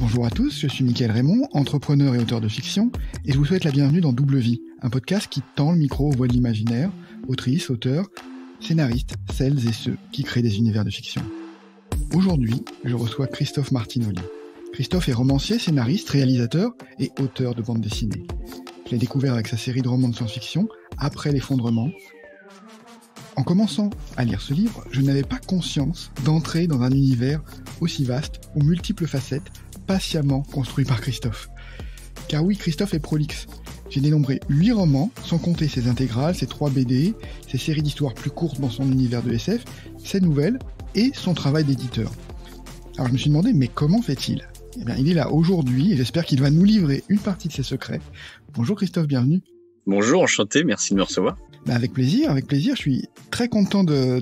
Bonjour à tous, je suis Mickaël Raymond, entrepreneur et auteur de fiction, et je vous souhaite la bienvenue dans Double Vie, un podcast qui tend le micro aux voix de l'imaginaire, autrices, auteurs, scénaristes, celles et ceux qui créent des univers de fiction. Aujourd'hui, je reçois Christophe Martinoli. Christophe est romancier, scénariste, réalisateur et auteur de bande dessinée. Je l'ai découvert avec sa série de romans de science-fiction, Après l'effondrement. En commençant à lire ce livre, je n'avais pas conscience d'entrer dans un univers aussi vaste, aux multiples facettes, patiemment construit par Christophe. Car oui, Christophe est prolixe. J'ai dénombré 8 romans, sans compter ses intégrales, ses 3 BD, ses séries d'histoires plus courtes dans son univers de SF, ses nouvelles et son travail d'éditeur. Alors je me suis demandé, mais comment fait-il ? Eh bien, il est là aujourd'hui et j'espère qu'il va nous livrer une partie de ses secrets. Bonjour Christophe, bienvenue. Bonjour, enchanté, merci de me recevoir. Avec plaisir, je suis très content de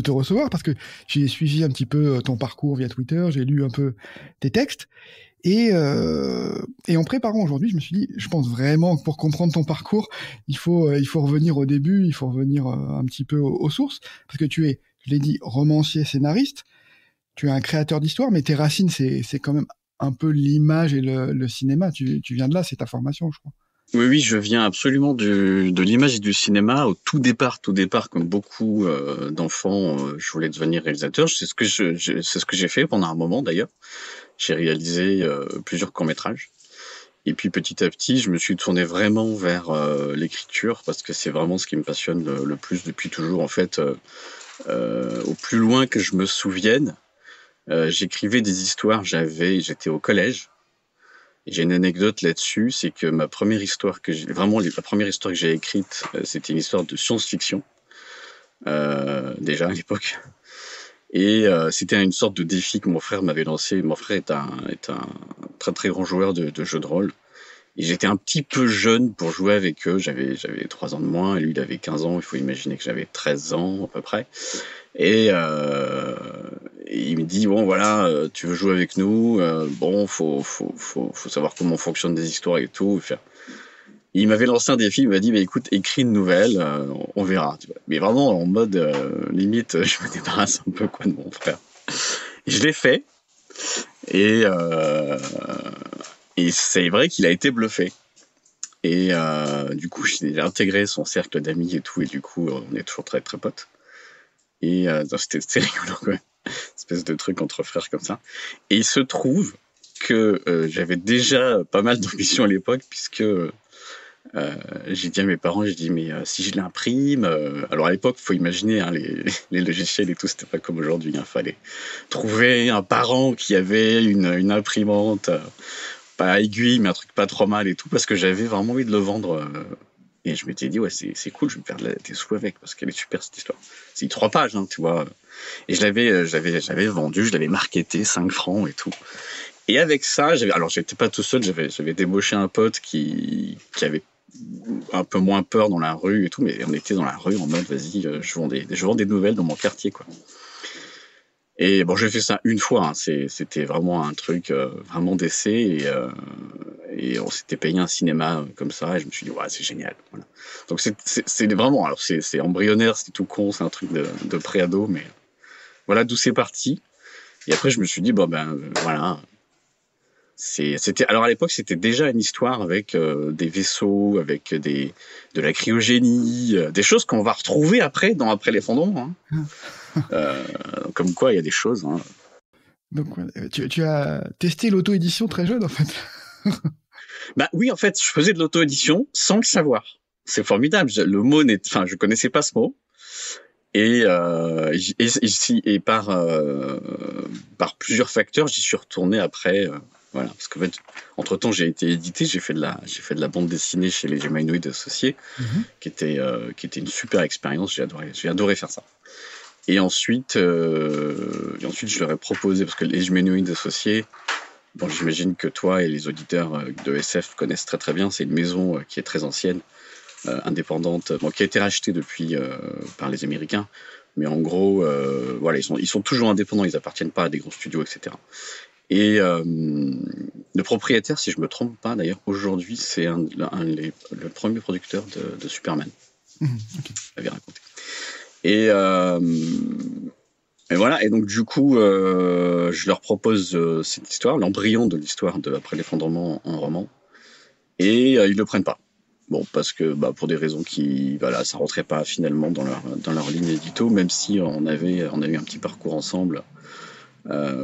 te recevoir parce que j'ai suivi un petit peu ton parcours via Twitter, j'ai lu un peu tes textes et en préparant aujourd'hui, je me suis dit, je pense vraiment que pour comprendre ton parcours, il faut revenir au début, il faut revenir un petit peu aux sources parce que tu es, je l'ai dit, romancier, scénariste, tu es un créateur d'histoire, mais tes racines, c'est quand même un peu l'image et le cinéma, tu viens de là, c'est ta formation, je crois. Oui, je viens absolument de l'image et du cinéma. Au tout départ, comme beaucoup d'enfants, je voulais devenir réalisateur. C'est ce que j'ai fait pendant un moment d'ailleurs. J'ai réalisé plusieurs courts-métrages. Et puis petit à petit, je me suis tourné vraiment vers l'écriture parce que c'est vraiment ce qui me passionne le plus depuis toujours. En fait, au plus loin que je me souvienne, j'écrivais des histoires. J'étais au collège. J'ai une anecdote là-dessus, c'est que la première histoire que j'ai écrite, c'était une histoire de science-fiction, déjà à l'époque. Et c'était une sorte de défi que mon frère m'avait lancé. Mon frère est un très très grand joueur de jeux de rôle. Et j'étais un petit peu jeune pour jouer avec eux. J'avais 3 ans de moins, et lui il avait 15 ans. Il faut imaginer que j'avais 13 ans à peu près. Et il me dit bon voilà, tu veux jouer avec nous, bon faut savoir comment fonctionnent des histoires et tout. Il m'avait lancé un défi, il m'a dit mais écoute, écris une nouvelle, on verra. Tu vois. Mais vraiment en mode limite, je me débarrasse un peu de mon frère. Et je l'ai fait et c'est vrai qu'il a été bluffé. Et du coup j'ai intégré son cercle d'amis et tout, et du coup on est toujours très très potes. Et c'était rigolo, quoi. Espèce de truc entre frères comme ça. Et il se trouve que j'avais déjà pas mal d'ambition à l'époque, puisque j'ai dit à mes parents, mais si je l'imprime... alors à l'époque, il faut imaginer, hein, les logiciels et tout, c'était pas comme aujourd'hui. Il fallait trouver un parent qui avait une imprimante, pas aiguille, mais un truc pas trop mal et tout, parce que j'avais vraiment envie de le vendre... Et je m'étais dit, ouais, c'est cool, je vais me faire des sous avec, parce qu'elle est super, cette histoire. C'est 3 pages, hein, tu vois. Et j'avais vendu, je l'avais marketé 5 francs et tout. Et avec ça, alors j'étais pas tout seul, j'avais débauché un pote qui avait un peu moins peur dans la rue et tout, mais on était dans la rue en mode, vas-y, je vends des nouvelles dans mon quartier, quoi. Et bon, j'ai fait ça une fois, hein. C'était vraiment un truc vraiment d'essai, et on s'était payé un cinéma comme ça, et je me suis dit ouais, c'est génial, voilà. Donc c'est vraiment, alors c'est embryonnaire, c'est tout con, c'est un truc de pré-ado, mais voilà d'où c'est parti. Et après je me suis dit voilà, alors à l'époque c'était déjà une histoire avec des vaisseaux, avec de la cryogénie, des choses qu'on va retrouver après l'effondrement, hein. Comme quoi il y a des choses, hein. Donc tu as testé l'auto-édition très jeune en fait. Bah oui, en fait, je faisais de l'auto-édition sans le savoir. C'est formidable. Je connaissais pas ce mot. Et par plusieurs facteurs, j'y suis retourné après. Voilà, parce qu'en fait, entre-temps, j'ai été édité. J'ai fait de la bande dessinée chez les Geminoïdes Associés, qui était une super expérience. J'ai adoré faire ça. Et ensuite, je leur ai proposé, parce que les Geminoïdes Associés, bon, j'imagine que toi et les auditeurs de SF connaissent très très bien. C'est une maison qui est très ancienne, indépendante, qui a été rachetée depuis par les Américains. Mais en gros, voilà, ils sont toujours indépendants. Ils appartiennent pas à des gros studios, etc. Et le propriétaire, si je me trompe pas, d'ailleurs, aujourd'hui, c'est le premier producteur de Superman. Okay. J'avais raconté. Et Et voilà, et donc du coup, je leur propose cette histoire, l'embryon de l'histoire de Après l'effondrement en roman, et ils le prennent pas. Bon, parce que pour des raisons qui, voilà, ça rentrait pas finalement dans leur ligne édito, même si on a eu un petit parcours ensemble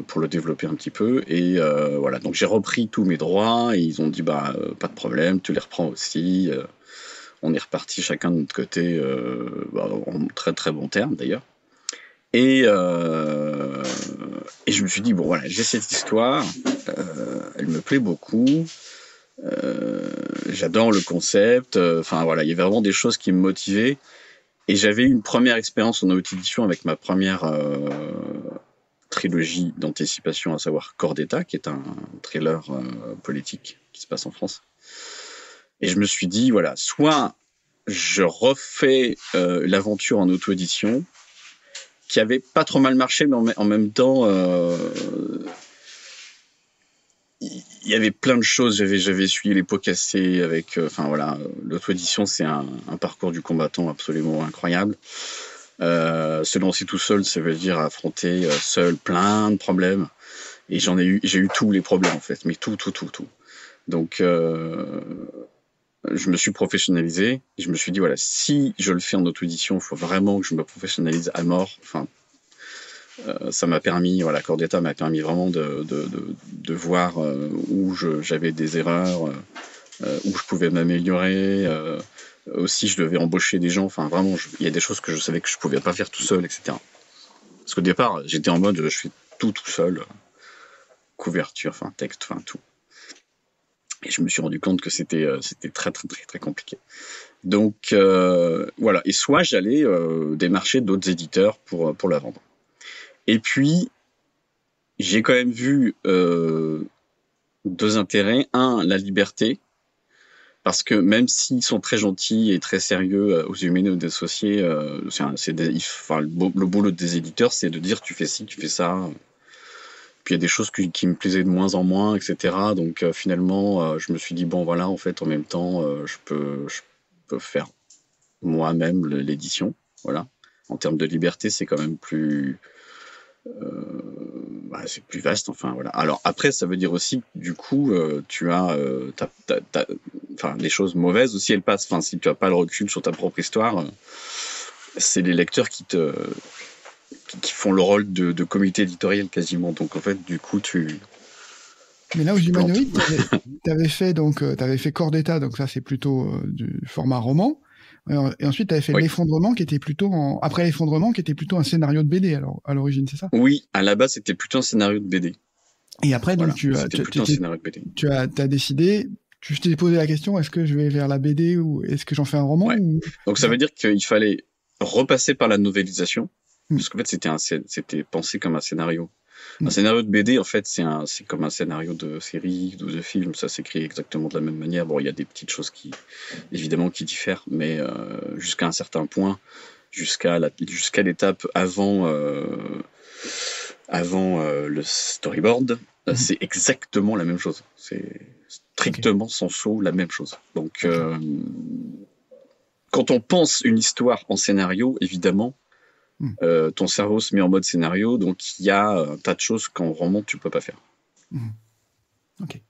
pour le développer un petit peu. Et voilà, donc j'ai repris tous mes droits et ils ont dit pas de problème, tu les reprends aussi. On est reparti chacun de notre côté en très très bon terme d'ailleurs. Et je me suis dit bon voilà, j'ai cette histoire, elle me plaît beaucoup. J'adore le concept. Enfin voilà, il y avait vraiment des choses qui me motivaient. Et j'avais eu une première expérience en auto-édition avec ma première trilogie d'anticipation, à savoir Corps d'État, qui est un thriller politique qui se passe en France. Et je me suis dit, voilà, soit je refais l'aventure en auto-édition, qui avait pas trop mal marché, mais en même temps, il y avait plein de choses. J'avais essuyé les pots cassés avec. Enfin voilà, l'auto-édition, c'est un parcours du combattant absolument incroyable. Se lancer tout seul, ça veut dire affronter seul plein de problèmes. Et j'ai eu tous les problèmes en fait, mais tout. Donc, je me suis professionnalisé et je me suis dit voilà, si je le fais en auto-édition, il faut vraiment que je me professionnalise à mort. Enfin, ça m'a permis, voilà, Corps d'État m'a permis vraiment de voir où j'avais des erreurs, où je pouvais m'améliorer. Aussi, je devais embaucher des gens. Enfin, vraiment, il y a des choses que je savais que je pouvais pas faire tout seul, etc. Parce qu'au départ, j'étais en mode, je fais tout seul, couverture, enfin texte, enfin tout. Et je me suis rendu compte que c'était très compliqué. Donc voilà. Et soit j'allais démarcher d'autres éditeurs pour la vendre. Et puis j'ai quand même vu deux intérêts. Un, la liberté. Parce que même s'ils sont très gentils et très sérieux aux humains et aux associés, le boulot des éditeurs, c'est de dire tu fais ci, tu fais ça. Puis il y a des choses qui me plaisaient de moins en moins, etc. Donc finalement, je me suis dit bon voilà, en fait, en même temps, je peux faire moi-même l'édition. Voilà. En termes de liberté, c'est quand même plus c'est plus vaste, enfin voilà. Alors après, ça veut dire aussi que du coup, tu as, enfin, les choses mauvaises aussi, elles passent. Enfin, si tu as pas le recul sur ta propre histoire, c'est les lecteurs qui font le rôle de comité éditorial quasiment. Donc en fait, du coup, Mais là, aux humanoïdes, t'avais fait Corps d'État, donc ça c'est plutôt du format roman. Et ensuite, tu avais fait l'effondrement, qui était plutôt après l'effondrement, qui était plutôt un scénario de BD à l'origine, c'est ça? Oui, à la base, c'était plutôt un scénario de BD. Et après, donc, tu as décidé, tu t'es posé la question, est-ce que je vais vers la BD ou est-ce que j'en fais un roman Donc ça veut dire qu'il fallait repasser par la novélisation, parce qu'en fait, c'était pensé comme un scénario. Un scénario de BD, en fait, c'est comme un scénario de série ou de film. Ça s'écrit exactement de la même manière. Bon, il y a des petites choses évidemment, qui diffèrent, mais jusqu'à un certain point, jusqu'à l'étape avant le storyboard, c'est exactement la même chose. C'est strictement sans saut la même chose. Donc, quand on pense une histoire en scénario, évidemment, ton cerveau se met en mode scénario, donc il y a un tas de choses qu'en roman tu peux pas faire. Okay.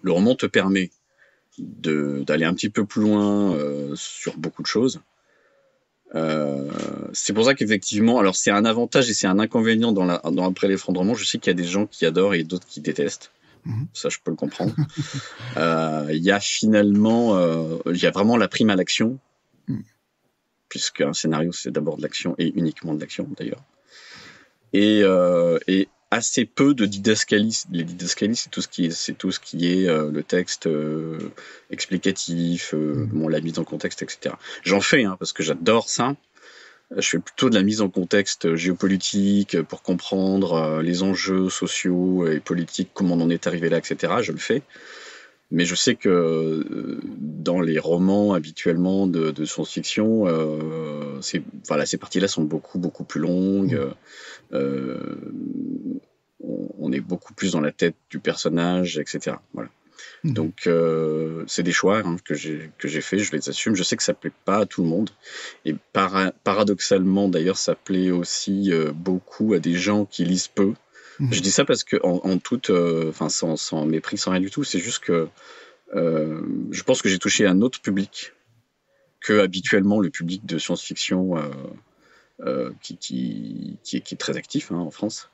Le roman te permet d'aller un petit peu plus loin sur beaucoup de choses. C'est pour ça qu'effectivement, alors c'est un avantage et c'est un inconvénient dans Après l'effondrement. Je sais qu'il y a des gens qui adorent et d'autres qui détestent. Ça, je peux le comprendre. Il y a finalement, il y a vraiment la prime à l'action. Puisqu'un scénario, c'est d'abord de l'action et uniquement de l'action, d'ailleurs. Et assez peu de didascalie. Les didascalies, c'est tout ce qui est le texte explicatif, la mise en contexte, etc. J'en fais, parce que j'adore ça. Je fais plutôt de la mise en contexte géopolitique pour comprendre les enjeux sociaux et politiques, comment on en est arrivé là, etc. Je le fais. Mais je sais que dans les romans habituellement de science-fiction, ces parties-là sont beaucoup plus longues. On est beaucoup plus dans la tête du personnage, etc. Voilà. Donc, c'est des choix que j'ai fait, je les assume. Je sais que ça plaît pas à tout le monde. Et paradoxalement, d'ailleurs, ça plaît aussi beaucoup à des gens qui lisent peu. Je dis ça parce que en toute, sans mépris, sans rien du tout, c'est juste que je pense que j'ai touché un autre public que habituellement le public de science-fiction qui est très actif en France.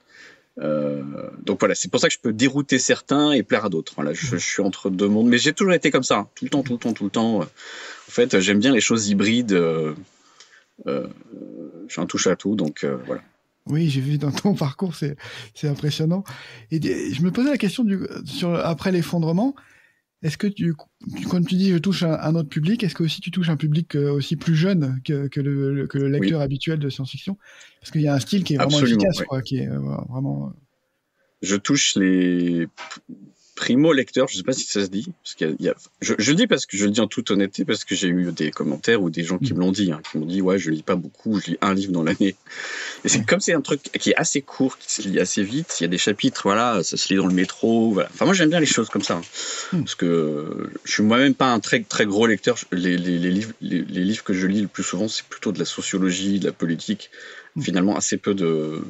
Donc voilà, c'est pour ça que je peux dérouter certains et plaire à d'autres. Voilà, je suis entre deux mondes, mais j'ai toujours été comme ça, tout le temps. En fait, j'aime bien les choses hybrides. Je suis un touche à tout, donc voilà. Oui, j'ai vu dans ton parcours, c'est impressionnant. Et je me posais la question après l'effondrement. Est-ce que quand tu dis je touche un autre public, est-ce que aussi tu touches un public aussi plus jeune que le lecteur habituel de science-fiction? Parce qu'il y a un style qui est vraiment efficace, quoi, qui est vraiment. Je touche les primo-lecteurs, je sais pas si ça se dit, parce je dis parce que je le dis en toute honnêteté, parce que j'ai eu des commentaires ou des gens qui me l'ont dit, qui m'ont dit ouais, je lis pas beaucoup, je lis un livre dans l'année. Et c'est comme c'est un truc qui est assez court, qui se lit assez vite, il y a des chapitres, voilà, ça se lit dans le métro, voilà. Enfin moi j'aime bien les choses comme ça, parce que je suis moi-même pas un très très gros lecteur. Les livres que je lis le plus souvent, c'est plutôt de la sociologie, de la politique, finalement assez peu de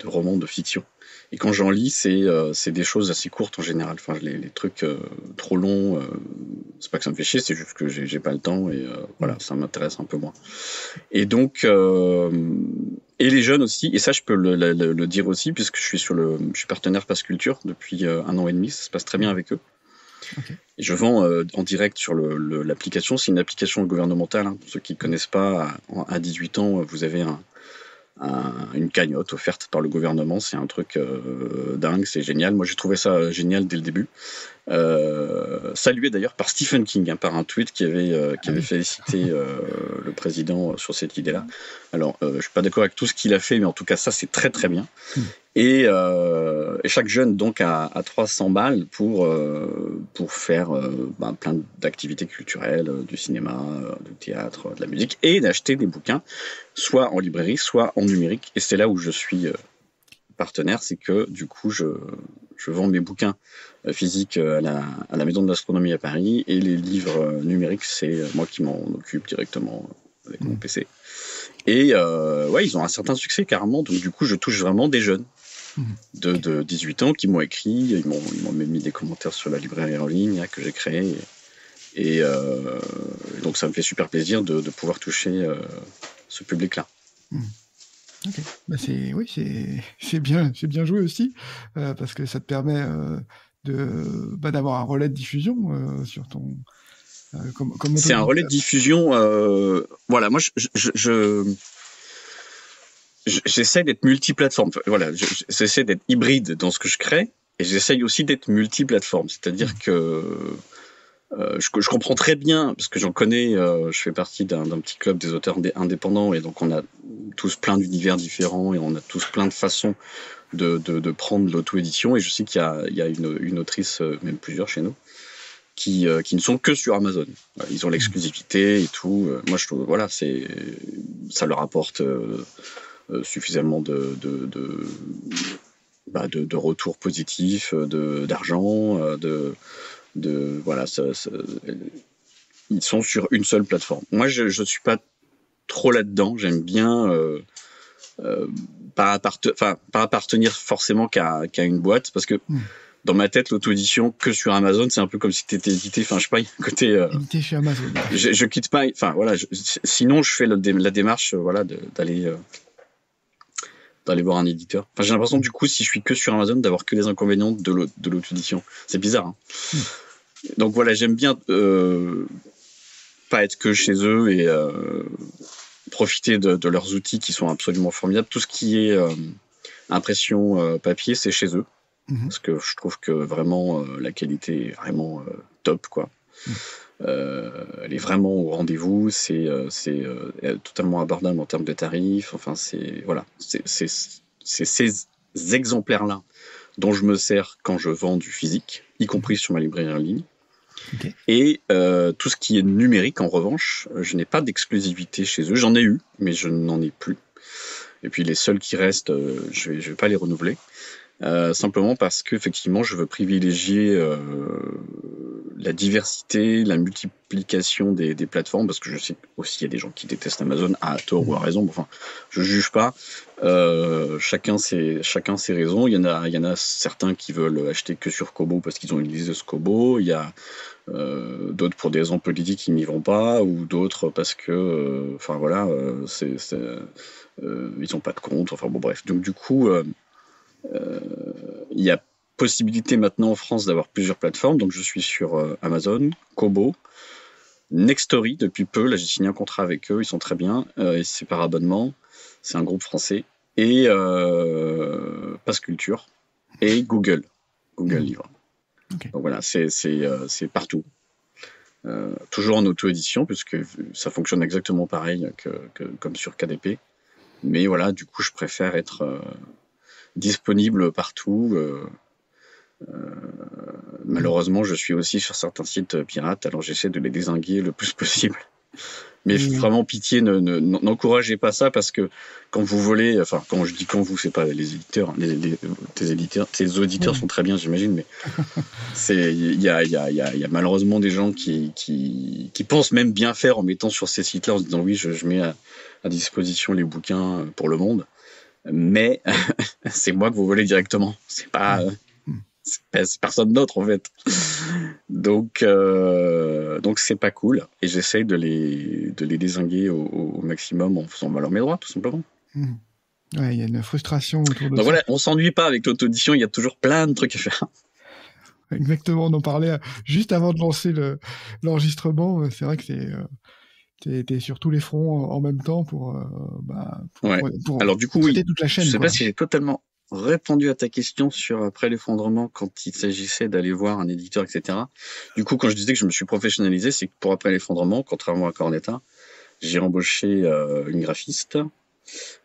romans de fiction. Et quand j'en lis, c'est des choses assez courtes en général. Enfin, les trucs trop longs, c'est pas que ça me fait chier, c'est juste que j'ai pas le temps et voilà, ça m'intéresse un peu moins. Et donc, et les jeunes aussi, et ça je peux le dire aussi, puisque je suis partenaire Pass Culture depuis 1 an et demi, ça se passe très bien avec eux. Okay. Et je vends en direct sur l'application. C'est une application gouvernementale. Pour ceux qui ne connaissent pas, à 18 ans, vous avez une cagnotte offerte par le gouvernement. C'est un truc dingue, c'est génial. Moi, j'ai trouvé ça génial dès le début. Salué d'ailleurs par Stephen King, par un tweet qui avait félicité le président sur cette idée-là. Alors, je suis pas d'accord avec tout ce qu'il a fait, mais en tout cas, ça, c'est très très bien. Et chaque jeune donc a 300 balles pour faire plein d'activités culturelles, du cinéma, du théâtre, de la musique, et d'acheter des bouquins, soit en librairie, soit en numérique. Et c'est là où je suis partenaire, c'est que du coup je vends mes bouquins physiques à la Maison de l'Astronomie à Paris, et les livres numériques, c'est moi qui m'en occupe directement avec mon PC. Et ouais, ils ont un certain succès carrément, donc du coup je touche vraiment des jeunes de 18 ans qui m'ont écrit, ils m'ont même mis des commentaires sur la librairie en ligne que j'ai créée, et donc ça me fait super plaisir de pouvoir toucher ce public-là. Ok, c'est bien joué aussi, parce que ça te permet d'avoir un relais de diffusion sur ton. C'est un relais de diffusion. Voilà, moi j'essaie d'être multiplateforme. Voilà, j'essaie d'être hybride dans ce que je crée, et j'essaie aussi d'être multiplateforme. C'est-à-dire que je comprends très bien, parce que j'en connais, je fais partie d'un petit club des auteurs indépendants, et donc on a tous plein d'univers différents, et on a tous plein de façons de prendre l'auto-édition, et je sais qu'il y a une autrice, même plusieurs chez nous, qui ne sont que sur Amazon. Ils ont l'exclusivité et tout. Moi, je trouve, voilà, ça leur apporte suffisamment de retours positifs, d'argent, voilà, ils sont sur une seule plateforme. Moi, je suis pas trop là-dedans. J'aime bien pas appartenir forcément qu'à une boîte, parce que dans ma tête, l'auto-édition que sur Amazon, c'est un peu comme si tu étais édité. Enfin, je sais pas, côté. Édité chez Amazon. Je quitte pas. Enfin, voilà. Sinon, je fais la démarche, voilà, d'aller voir un éditeur. Enfin, j'ai l'impression, du coup, si je suis que sur Amazon, d'avoir que les inconvénients de l'auto-édition. C'est bizarre, hein. Donc voilà, j'aime bien pas être que chez eux, et profiter de leurs outils qui sont absolument formidables. Tout ce qui est impression papier, c'est chez eux. Parce que je trouve que vraiment la qualité est vraiment top, quoi. Elle est vraiment au rendez-vous, c'est totalement abordable en termes de tarifs. Enfin, c'est ces exemplaires-là dont je me sers quand je vends du physique, y compris sur ma librairie en ligne. Okay. Et tout ce qui est numérique, en revanche, je n'ai pas d'exclusivité chez eux. J'en ai eu, mais je n'en ai plus. Et puis les seuls qui restent, je vais pas les renouveler. simplement parce qu'effectivement, je veux privilégier la diversité, la multiplication des plateformes, parce que je sais aussi qu'il y a des gens qui détestent Amazon à tort ou à raison. Enfin, je juge pas. Chacun ses raisons. Il y en a certains qui veulent acheter que sur Kobo parce qu'ils ont une liseuse Kobo. Il y a d'autres pour des raisons politiques qui n'y vont pas, ou d'autres parce que, ils n'ont pas de compte. Enfin bon, bref. Donc du coup, il y a possibilité maintenant en France d'avoir plusieurs plateformes. Donc je suis sur Amazon, Kobo, Nextory depuis peu. Là, j'ai signé un contrat avec eux. Ils sont très bien. Et c'est par abonnement. C'est un groupe français. Et Pass Culture et Google Livre. Okay. Donc voilà, c'est partout. Toujours en auto-édition, puisque ça fonctionne exactement pareil comme sur KDP. Mais voilà, du coup, je préfère être disponible partout. Malheureusement, je suis aussi sur certains sites pirates, alors j'essaie de les dézinguer le plus possible. Mais vraiment, pitié, n'encouragez pas ça, parce que quand vous volez, enfin, quand je dis quand vous, c'est pas les éditeurs, tes auditeurs sont très bien, j'imagine, mais il y a malheureusement des gens qui pensent même bien faire en mettant sur ces sites-là, en se disant oui, je mets à disposition les bouquins pour le monde, mais c'est moi que vous volez directement, c'est personne d'autre en fait. Donc c'est pas cool, et j'essaye de les dézinguer au maximum en faisant valoir mes droits, tout simplement. Ouais, il y a une frustration autour de ça. Donc voilà, on s'ennuie pas avec l'auto-édition, il y a toujours plein de trucs à faire. Exactement, on en parlait juste avant de lancer l'enregistrement. C'est vrai que t'es sur tous les fronts en même temps pour alors du coup, oui, toute la chaîne. Je sais pas si j'ai totalement répondu à ta question sur après l'effondrement, quand il s'agissait d'aller voir un éditeur, etc. Du coup, quand je disais que je me suis professionnalisé, c'est que pour après l'effondrement, contrairement à Cornetta, j'ai embauché une graphiste,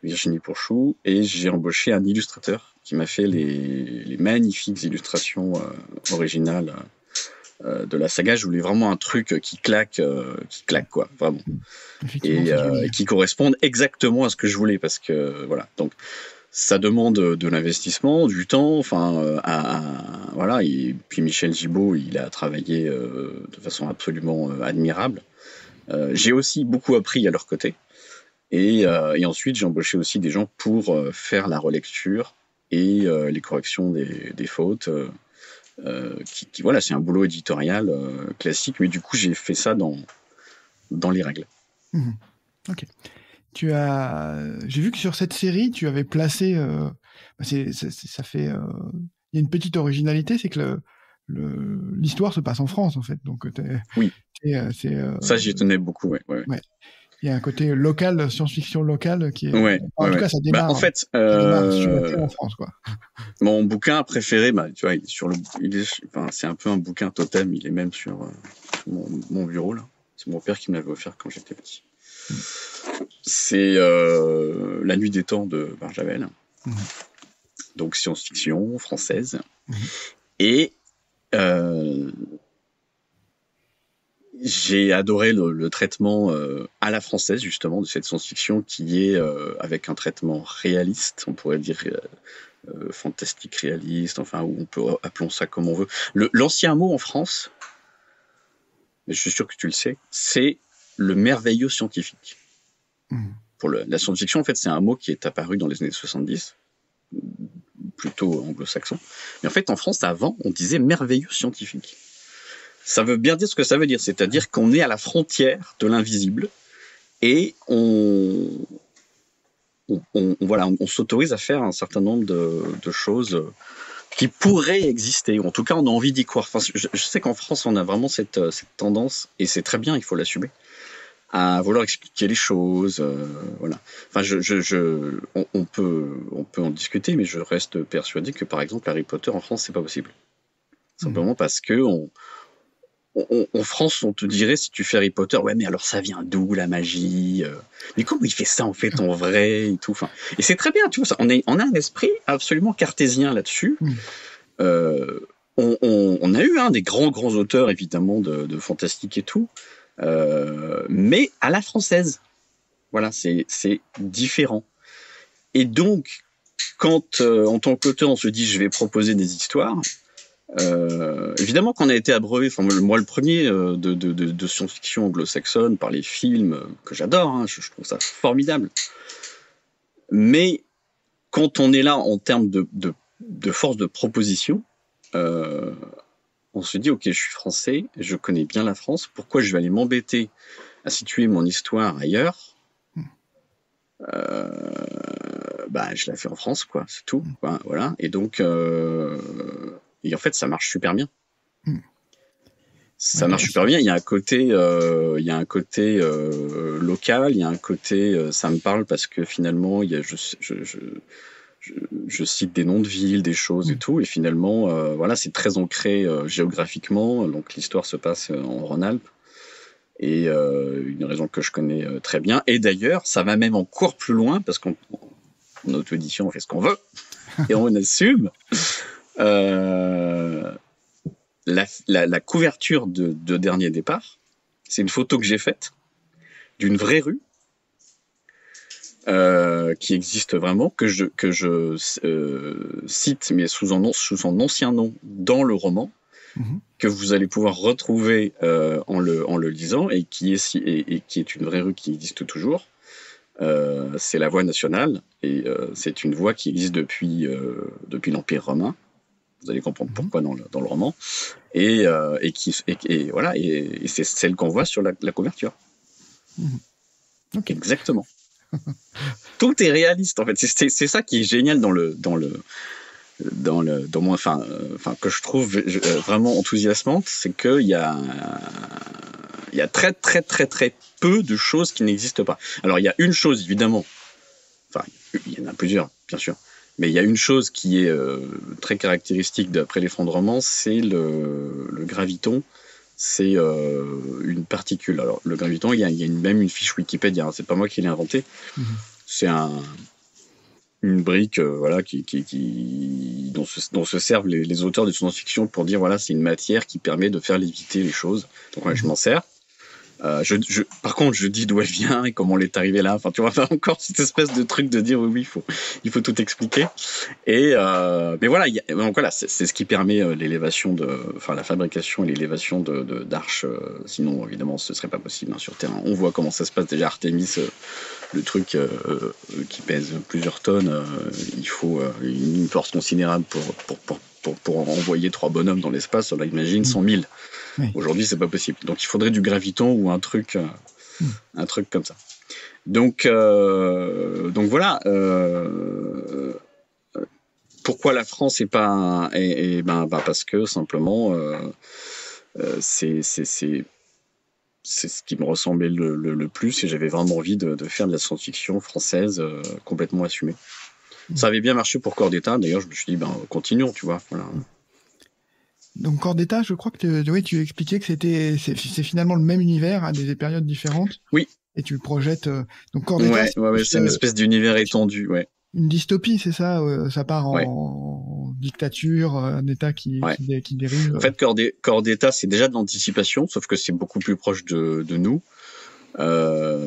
Virginie Pourchou, et j'ai embauché un illustrateur qui m'a fait les magnifiques illustrations originales de la saga. Je voulais vraiment un truc qui claque quoi, vraiment, et qui corresponde exactement à ce que je voulais, parce que voilà, donc ça demande de l'investissement, du temps, enfin, voilà. Et puis Michel Gibaud, il a travaillé de façon absolument admirable. J'ai aussi beaucoup appris à leur côté. Et ensuite, j'ai embauché aussi des gens pour faire la relecture et les corrections des fautes. Voilà, c'est un boulot éditorial classique, mais du coup, j'ai fait ça dans les règles. Ok. J'ai vu que sur cette série, tu avais placé. Ça fait. Il y a une petite originalité, c'est que l'histoire se passe en France, en fait. Donc, oui. Ça, j'y tenais beaucoup, ouais. Il y a un côté local, science-fiction locale qui est. En tout cas, ça démarre. En fait, en France, quoi. Mon bouquin préféré, tu vois, c'est un peu un bouquin totem. Il est même sur mon bureau là. C'est mon père qui me l'avait offert quand j'étais petit. C'est La Nuit des Temps de Barjavel. Donc science-fiction française. Et j'ai adoré le traitement à la française, justement, de cette science-fiction, qui est avec un traitement réaliste, on pourrait dire fantastique réaliste, enfin, où on peut appelons ça comme on veut. L'ancien mot en France, mais je suis sûr que tu le sais, c'est le merveilleux scientifique. Pour la science-fiction, en fait, c'est un mot qui est apparu dans les années 70, plutôt anglo-saxon. Mais en fait, en France, avant, on disait merveilleux scientifique. Ça veut bien dire ce que ça veut dire, c'est-à-dire qu'on est à la frontière de l'invisible, et on s'autorise à faire un certain nombre de choses qui pourraient exister, ou en tout cas on a envie d'y croire. Enfin, je sais qu'en France on a vraiment cette tendance, et c'est très bien, il faut l'assumer, à vouloir expliquer les choses, voilà. Enfin, on peut en discuter, mais je reste persuadé que par exemple Harry Potter en France c'est pas possible, simplement parce que en France, on te dirait, si tu fais Harry Potter, ouais, mais alors ça vient d'où la magie, mais comment il fait ça en fait en vrai et tout. Enfin, et c'est très bien, tu vois, on a un esprit absolument cartésien là-dessus. On a eu des grands auteurs évidemment de fantastique et tout, mais à la française. Voilà, c'est différent. Et donc, quand, en tant qu'auteur, on se dit je vais proposer des histoires, évidemment qu'on a été abreuvé, enfin moi le premier, de science-fiction anglo-saxonne par les films que j'adore, hein, je trouve ça formidable. Mais quand on est là en termes de force de proposition, on se dit ok, je suis français, je connais bien la France, pourquoi je vais aller m'embêter à situer mon histoire ailleurs? Je la fais en France, quoi, c'est tout, quoi, voilà. Et donc, et en fait, ça marche super bien. Ça marche super bien. Il y a un côté, local. Il y a un côté, ça me parle parce que finalement, je cite des noms de villes, des choses et tout. Et finalement, voilà, c'est très ancré géographiquement. Donc l'histoire se passe en Rhône-Alpes. Et une région que je connais très bien. Et d'ailleurs, ça va même encore plus loin parce qu'en auto-édition, on fait ce qu'on veut et on assume. La couverture de Dernier Départ, c'est une photo que j'ai faite d'une vraie rue qui existe vraiment, que je cite, mais sous son ancien nom dans le roman, que vous allez pouvoir retrouver en le lisant, et qui est une vraie rue qui existe toujours. C'est la voie nationale, et c'est une voie qui existe depuis l'Empire romain. Vous allez comprendre pourquoi dans le roman, et voilà, et c'est celle qu'on voit sur la couverture. Okay. Exactement. Tout est réaliste en fait. C'est ça qui est génial que je trouve vraiment enthousiasmante, c'est qu'il y a très très très très peu de choses qui n'existent pas. Alors il y a une chose évidemment, enfin il y en a plusieurs bien sûr, mais il y a une chose qui est très caractéristique d'après l'effondrement, c'est le graviton. C'est une particule. Alors le graviton, il y a même une fiche Wikipédia, hein, c'est pas moi qui l'ai inventé. C'est une brique voilà, dont se servent les auteurs de science-fiction pour dire voilà, c'est une matière qui permet de faire léviter les choses. Donc ouais, je m'en sers. Par contre, je dis d'où elle vient et comment elle est arrivée là. Enfin, tu vois, encore cette espèce de truc de dire oui, il faut tout expliquer. Et mais voilà, donc voilà, c'est ce qui permet l'élévation la fabrication et l'élévation d'arches. Sinon, évidemment, ce serait pas possible hein, sur Terre. On voit comment ça se passe déjà. Artemis, le truc qui pèse plusieurs tonnes, il faut une force considérable pour envoyer 3 bonhommes dans l'espace. On imagine 100 000. Oui. Aujourd'hui, c'est pas possible. Donc, il faudrait du graviton ou un truc comme ça. Donc voilà. Pourquoi la France est pas parce que simplement c'est ce qui me ressemblait le plus, et j'avais vraiment envie de faire de la science-fiction française complètement assumée. Ça avait bien marché pour Corps d'État. D'ailleurs, je me suis dit continuons, tu vois. Voilà. Donc Corps d'État, je crois que tu expliquais que c'est finalement le même univers à des périodes différentes. Oui. Et tu le projettes. Donc Corps d'État. Ouais, c'est une espèce d'univers étendu, ouais. Une dystopie, c'est ça. Ça part en dictature, un État qui dérive. En fait, Corps d'État, c'est déjà de l'anticipation, sauf que c'est beaucoup plus proche de nous.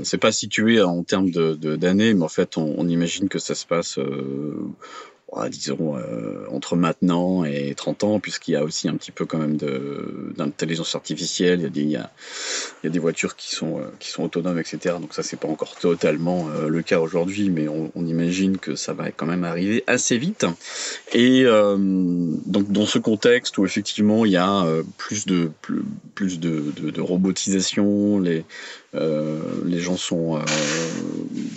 C'est pas situé en termes d'années, mais en fait, on imagine que ça se passe. Disons entre maintenant et 30 ans, puisqu'il y a aussi un petit peu quand même d'intelligence artificielle, il y a des voitures qui sont autonomes, etc. Donc ça, c'est pas encore totalement le cas aujourd'hui, mais on imagine que ça va quand même arriver assez vite. Et donc dans ce contexte où effectivement il y a plus de robotisation, les gens sont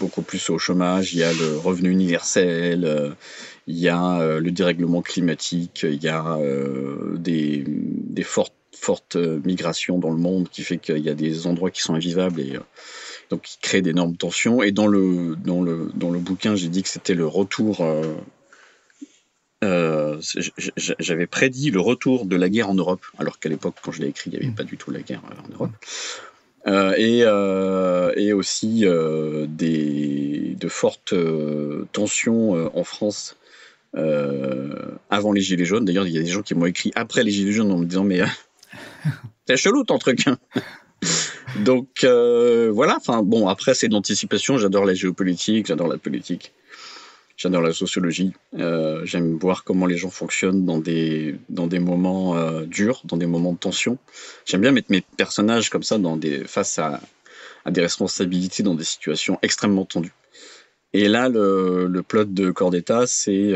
beaucoup plus au chômage, il y a le revenu universel, il y a le dérèglement climatique, il y a des fortes migrations dans le monde qui fait qu'il y a des endroits qui sont invivables et donc qui créent d'énormes tensions. Et dans le bouquin, j'ai dit que c'était le retour. J'avais prédit le retour de la guerre en Europe, alors qu'à l'époque, quand je l'ai écrit, il n'y avait pas du tout la guerre en Europe. Et aussi de fortes tensions en France avant les Gilets jaunes. D'ailleurs, il y a des gens qui m'ont écrit après les Gilets jaunes en me disant mais c'est chelou ton truc. Donc voilà. Enfin bon, après c'est de l'anticipation. J'adore la géopolitique, j'adore la politique. J'adore la sociologie. J'aime voir comment les gens fonctionnent dans des moments durs, dans des moments de tension. J'aime bien mettre mes personnages comme ça face à des responsabilités dans des situations extrêmement tendues. Et là, le plot de Corps d'État, c'est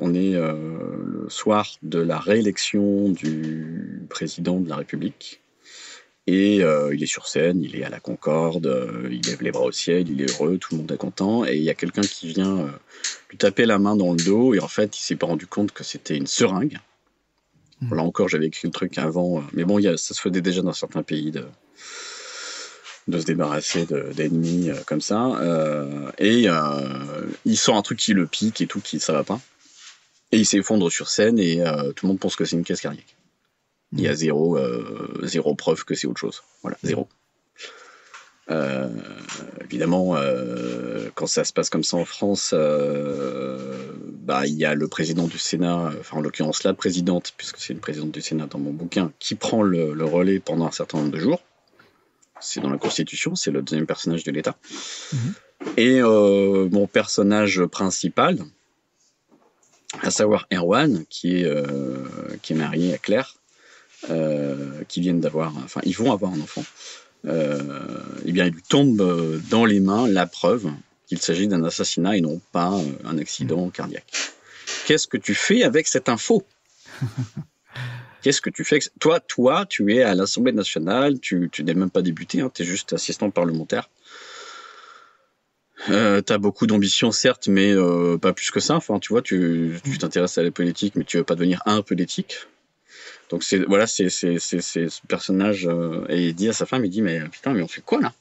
on est le soir de la réélection du président de la République. Et il est sur scène, il est à la Concorde, il lève les bras au ciel, il est heureux, tout le monde est content. Et il y a quelqu'un qui vient lui taper la main dans le dos. Et en fait, il s'est pas rendu compte que c'était une seringue. Là encore, j'avais écrit le truc avant. Mais bon, ça se faisait déjà dans certains pays de se débarrasser d'ennemis comme ça. Et il sort un truc qui le pique et tout, ça va pas. Et il s'effondre sur scène et tout le monde pense que c'est une caisse cardiaque. Il y a zéro preuve que c'est autre chose. Voilà, zéro. Évidemment, quand ça se passe comme ça en France, il y a le président du Sénat, enfin en l'occurrence la présidente, puisque c'est une présidente du Sénat dans mon bouquin, qui prend le relais pendant un certain nombre de jours. C'est dans la Constitution, c'est le deuxième personnage de l'État. Et mon personnage principal, à savoir Erwan, qui est marié à Claire, ils vont avoir un enfant. Il lui tombe dans les mains la preuve qu'il s'agit d'un assassinat et non pas un accident cardiaque. Qu'est-ce que tu fais avec cette info ? Qu'est-ce que tu fais ? Toi, tu es à l'Assemblée nationale, tu n'es même pas député, tu es juste assistant parlementaire. T'as beaucoup d'ambition, certes, mais pas plus que ça. Enfin, tu vois, tu t'intéresses à la politique, mais tu veux pas devenir un politique. Donc ce personnage et il dit à sa femme, il dit mais putain, mais on fait quoi là ?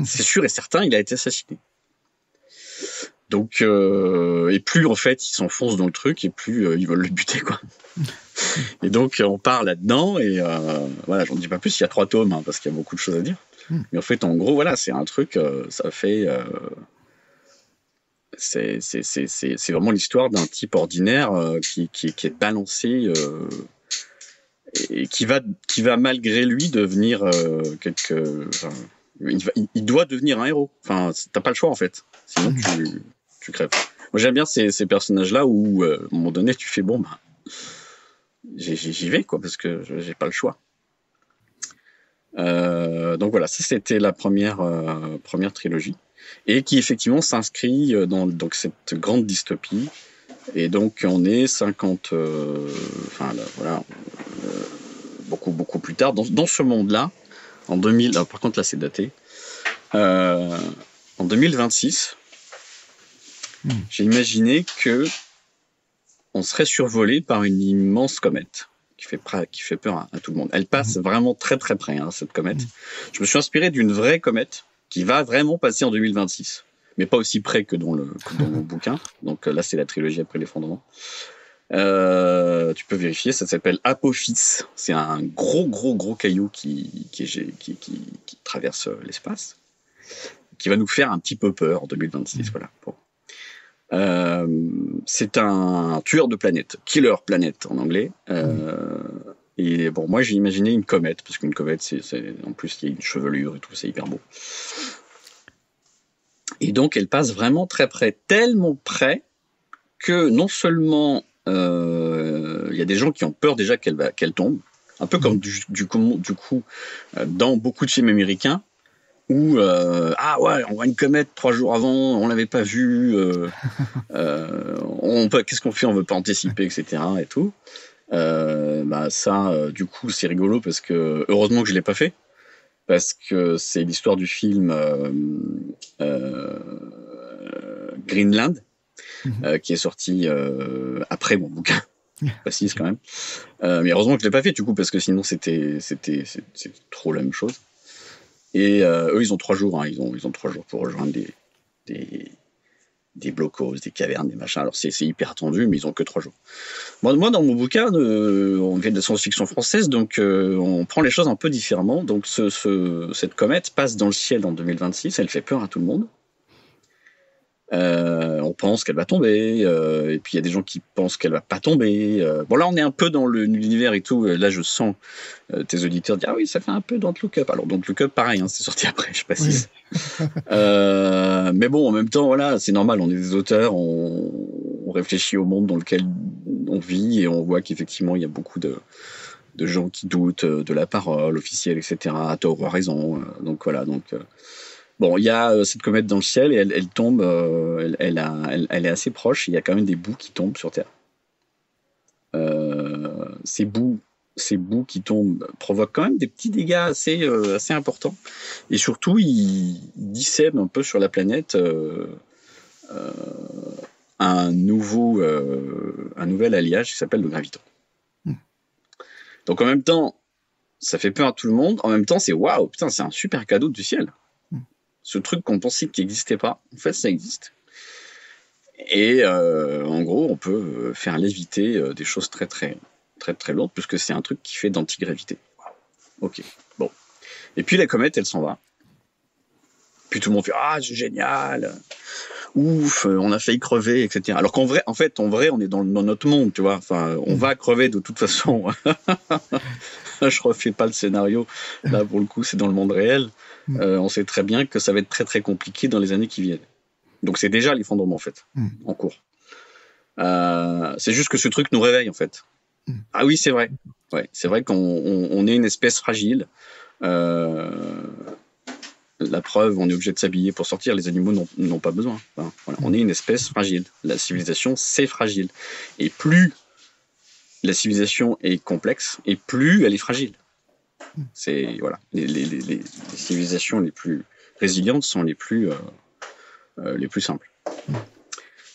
C'est sûr et certain, il a été assassiné. Donc et plus en fait ils s'enfoncent dans le truc et plus ils veulent le buter quoi. Et donc on part là-dedans et j'en dis pas plus. Il y a 3 tomes parce qu'il y a beaucoup de choses à dire. Mais en fait en gros c'est un truc, ça fait. C'est vraiment l'histoire d'un type ordinaire qui est balancé et qui va malgré lui devenir il doit devenir un héros. Enfin, t'as pas le choix en fait. Sinon tu crèves. Moi j'aime bien ces personnages-là où à un moment donné tu fais j'y vais quoi parce que j'ai pas le choix. Donc voilà, ça c'était la première trilogie. Et qui effectivement s'inscrit dans cette grande dystopie. Et donc on est 50, beaucoup plus tard dans ce monde-là, en 2000. Alors, par contre là c'est daté. En 2026, j'ai imaginé que on serait survolé par une immense comète qui fait peur à tout le monde. Elle passe vraiment très très près cette comète. Je me suis inspiré d'une vraie comète qui va vraiment passer en 2026, mais pas aussi près que dans mon bouquin. Donc là, c'est la trilogie après l'effondrement. Tu peux vérifier, ça s'appelle Apophis. C'est un gros caillou qui traverse l'espace, qui va nous faire un petit peu peur en 2026. Voilà. Bon. C'est un tueur de planètes, killer planet en anglais. Et bon, moi j'ai imaginé une comète, parce qu'une comète, en plus il y a une chevelure et tout, c'est hyper beau. Et donc elle passe vraiment très près, tellement près que non seulement il y a des gens qui ont peur déjà qu'elle tombe, un peu comme du coup dans beaucoup de films américains où on voit une comète 3 jours avant, on l'avait pas vue, qu'est-ce qu'on fait, on veut pas anticiper, etc. et tout. Du coup c'est rigolo parce que heureusement que je l'ai pas fait parce que c'est l'histoire du film Greenland qui est sorti après mon bouquin, précise quand même, mais heureusement que je l'ai pas fait du coup parce que sinon c'est trop la même chose. Et eux ils ont 3 jours, ils ont 3 jours pour rejoindre des blocos, des cavernes, des machins. Alors c'est hyper tendu, mais ils ont que 3 jours. Moi dans mon bouquin, on fait de la science-fiction française, donc on prend les choses un peu différemment. Donc cette comète passe dans le ciel en 2026, elle fait peur à tout le monde. On pense qu'elle va tomber, et puis il y a des gens qui pensent qu'elle va pas tomber. Bon là on est un peu dans l'univers et tout. Là je sens tes auditeurs dire ah oui ça fait un peu Don't Look Up. Alors Don't Look Up pareil, c'est sorti après, je précise. Mais bon, en même temps, voilà, c'est normal, on est des auteurs, on réfléchit au monde dans lequel on vit et on voit qu'effectivement, il y a beaucoup de gens qui doutent de la parole officielle, etc. À tort ou à raison. Donc voilà, bon, il y a cette comète dans le ciel et elle tombe, elle est assez proche, il y a quand même des bouts qui tombent sur Terre. Ces bouts qui tombent provoquent quand même des petits dégâts assez importants. Et surtout, ils dissèment un peu sur la planète un nouvel alliage qui s'appelle le graviton. Donc en même temps, ça fait peur à tout le monde. En même temps, c'est waouh, putain, c'est un super cadeau du ciel. Ce truc qu'on pensait qu'il n'existait pas, en fait, ça existe. Et en gros, on peut faire léviter des choses très très très très lourdes, puisque c'est un truc qui fait d'antigravité. Ok, bon. Et puis la comète, elle s'en va. Puis tout le monde fait ah, c'est génial, ouf, on a failli crever, etc. Alors qu'en vrai, on est dans notre monde, tu vois. Enfin, on va crever de toute façon. Je refais pas le scénario. Là, pour le coup, c'est dans le monde réel. On sait très bien que ça va être très très compliqué dans les années qui viennent. Donc c'est déjà l'effondrement en fait, en cours. C'est juste que ce truc nous réveille en fait. Ah oui, c'est vrai. Ouais, c'est vrai qu'on est une espèce fragile. La preuve, on est obligé de s'habiller pour sortir. Les animaux n'ont pas besoin. Enfin, voilà. On est une espèce fragile. La civilisation, c'est fragile. Et plus la civilisation est complexe, et plus elle est fragile. C'est voilà. Les civilisations les plus résilientes sont les plus simples.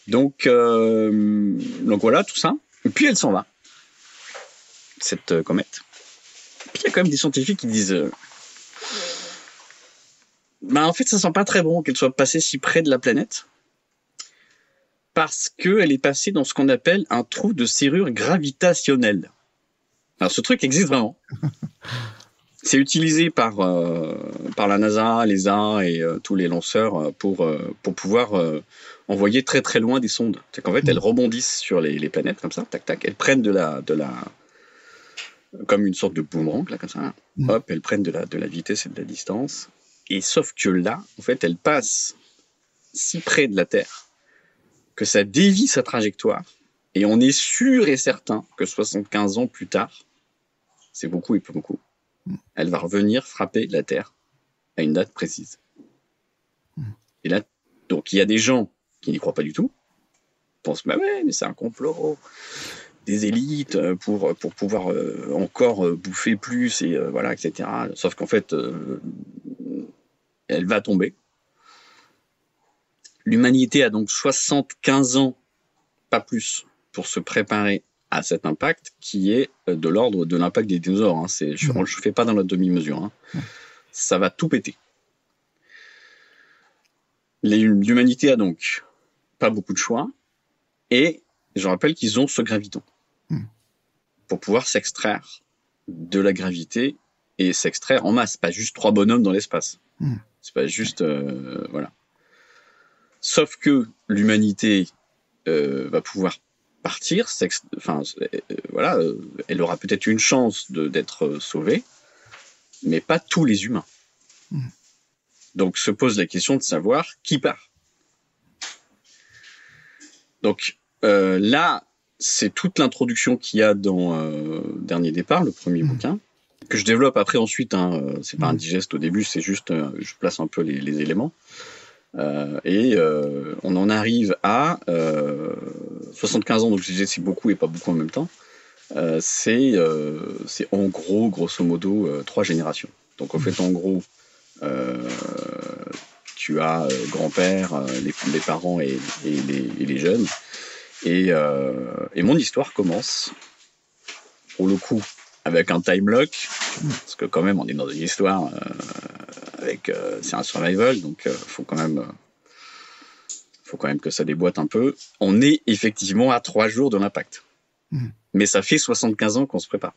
Donc voilà tout ça. Et puis elle s'en va, cette comète. Puis il y a quand même des scientifiques qui disent en fait ça sent pas très bon qu'elle soit passée si près de la planète parce qu'elle est passée dans ce qu'on appelle un trou de serrure gravitationnelle. Alors ce truc existe vraiment. C'est utilisé par la NASA, l'ESA et tous les lanceurs pour pouvoir envoyer très très loin des sondes. C'est qu'en fait elles rebondissent sur les planètes comme ça, tac tac, elles prennent de la comme une sorte de boomerang là comme ça. Hop, elles prennent de la vitesse et de la distance. Et sauf que là, en fait, elles passent si près de la Terre que ça dévie sa trajectoire. Et on est sûr et certain que 75 ans plus tard, c'est beaucoup et peu beaucoup, elle va revenir frapper la Terre à une date précise. Et là, donc il y a des gens qui n'y croient pas du tout, pensent mais c'est un complot des élites pour pouvoir encore bouffer plus et voilà, etc. Sauf qu'en fait, elle va tomber. L'humanité a donc 75 ans, pas plus, pour se préparer à cet impact qui est de l'ordre de l'impact des dinosaures. Hein. Je ne fais pas dans la demi-mesure. Hein. Ça va tout péter. L'humanité a donc pas beaucoup de choix et je rappelle qu'ils ont ce graviton pour pouvoir s'extraire de la gravité et s'extraire en masse, pas juste 3 bonhommes dans l'espace. C'est pas juste voilà. Sauf que l'humanité va pouvoir partir, voilà, elle aura peut-être une chance d'être sauvée, mais pas tous les humains. Donc se pose la question de savoir qui part. Donc là, c'est toute l'introduction qu'il y a dans Dernier Départ, le premier bouquin, que je développe après ensuite. Hein, c'est pas un digeste au début, c'est juste je place un peu les éléments. Et on en arrive à 75 ans, donc je disais c'est beaucoup et pas beaucoup en même temps. C'est en gros, grosso modo, 3 générations. Donc en fait, en gros, tu as grand-père, les parents et les jeunes. Et mon histoire commence, pour le coup, avec un time lock, parce que quand même, on est dans une histoire c'est un survival, donc faut quand même que ça déboîte un peu. On est effectivement à 3 jours de l'impact. Mais ça fait 75 ans qu'on se prépare.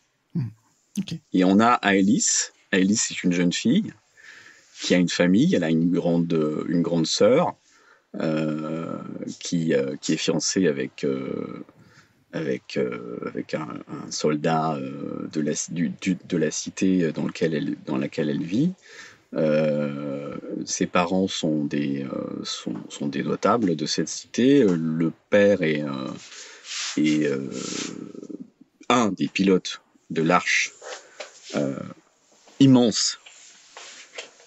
Okay. Et on a Alice. Alice, c'est une jeune fille qui a une famille. Elle a une grande sœur qui est fiancée avec un soldat de la cité dans laquelle elle vit. Ses parents sont des notables de cette cité. Le père est un des pilotes de l'Arche immense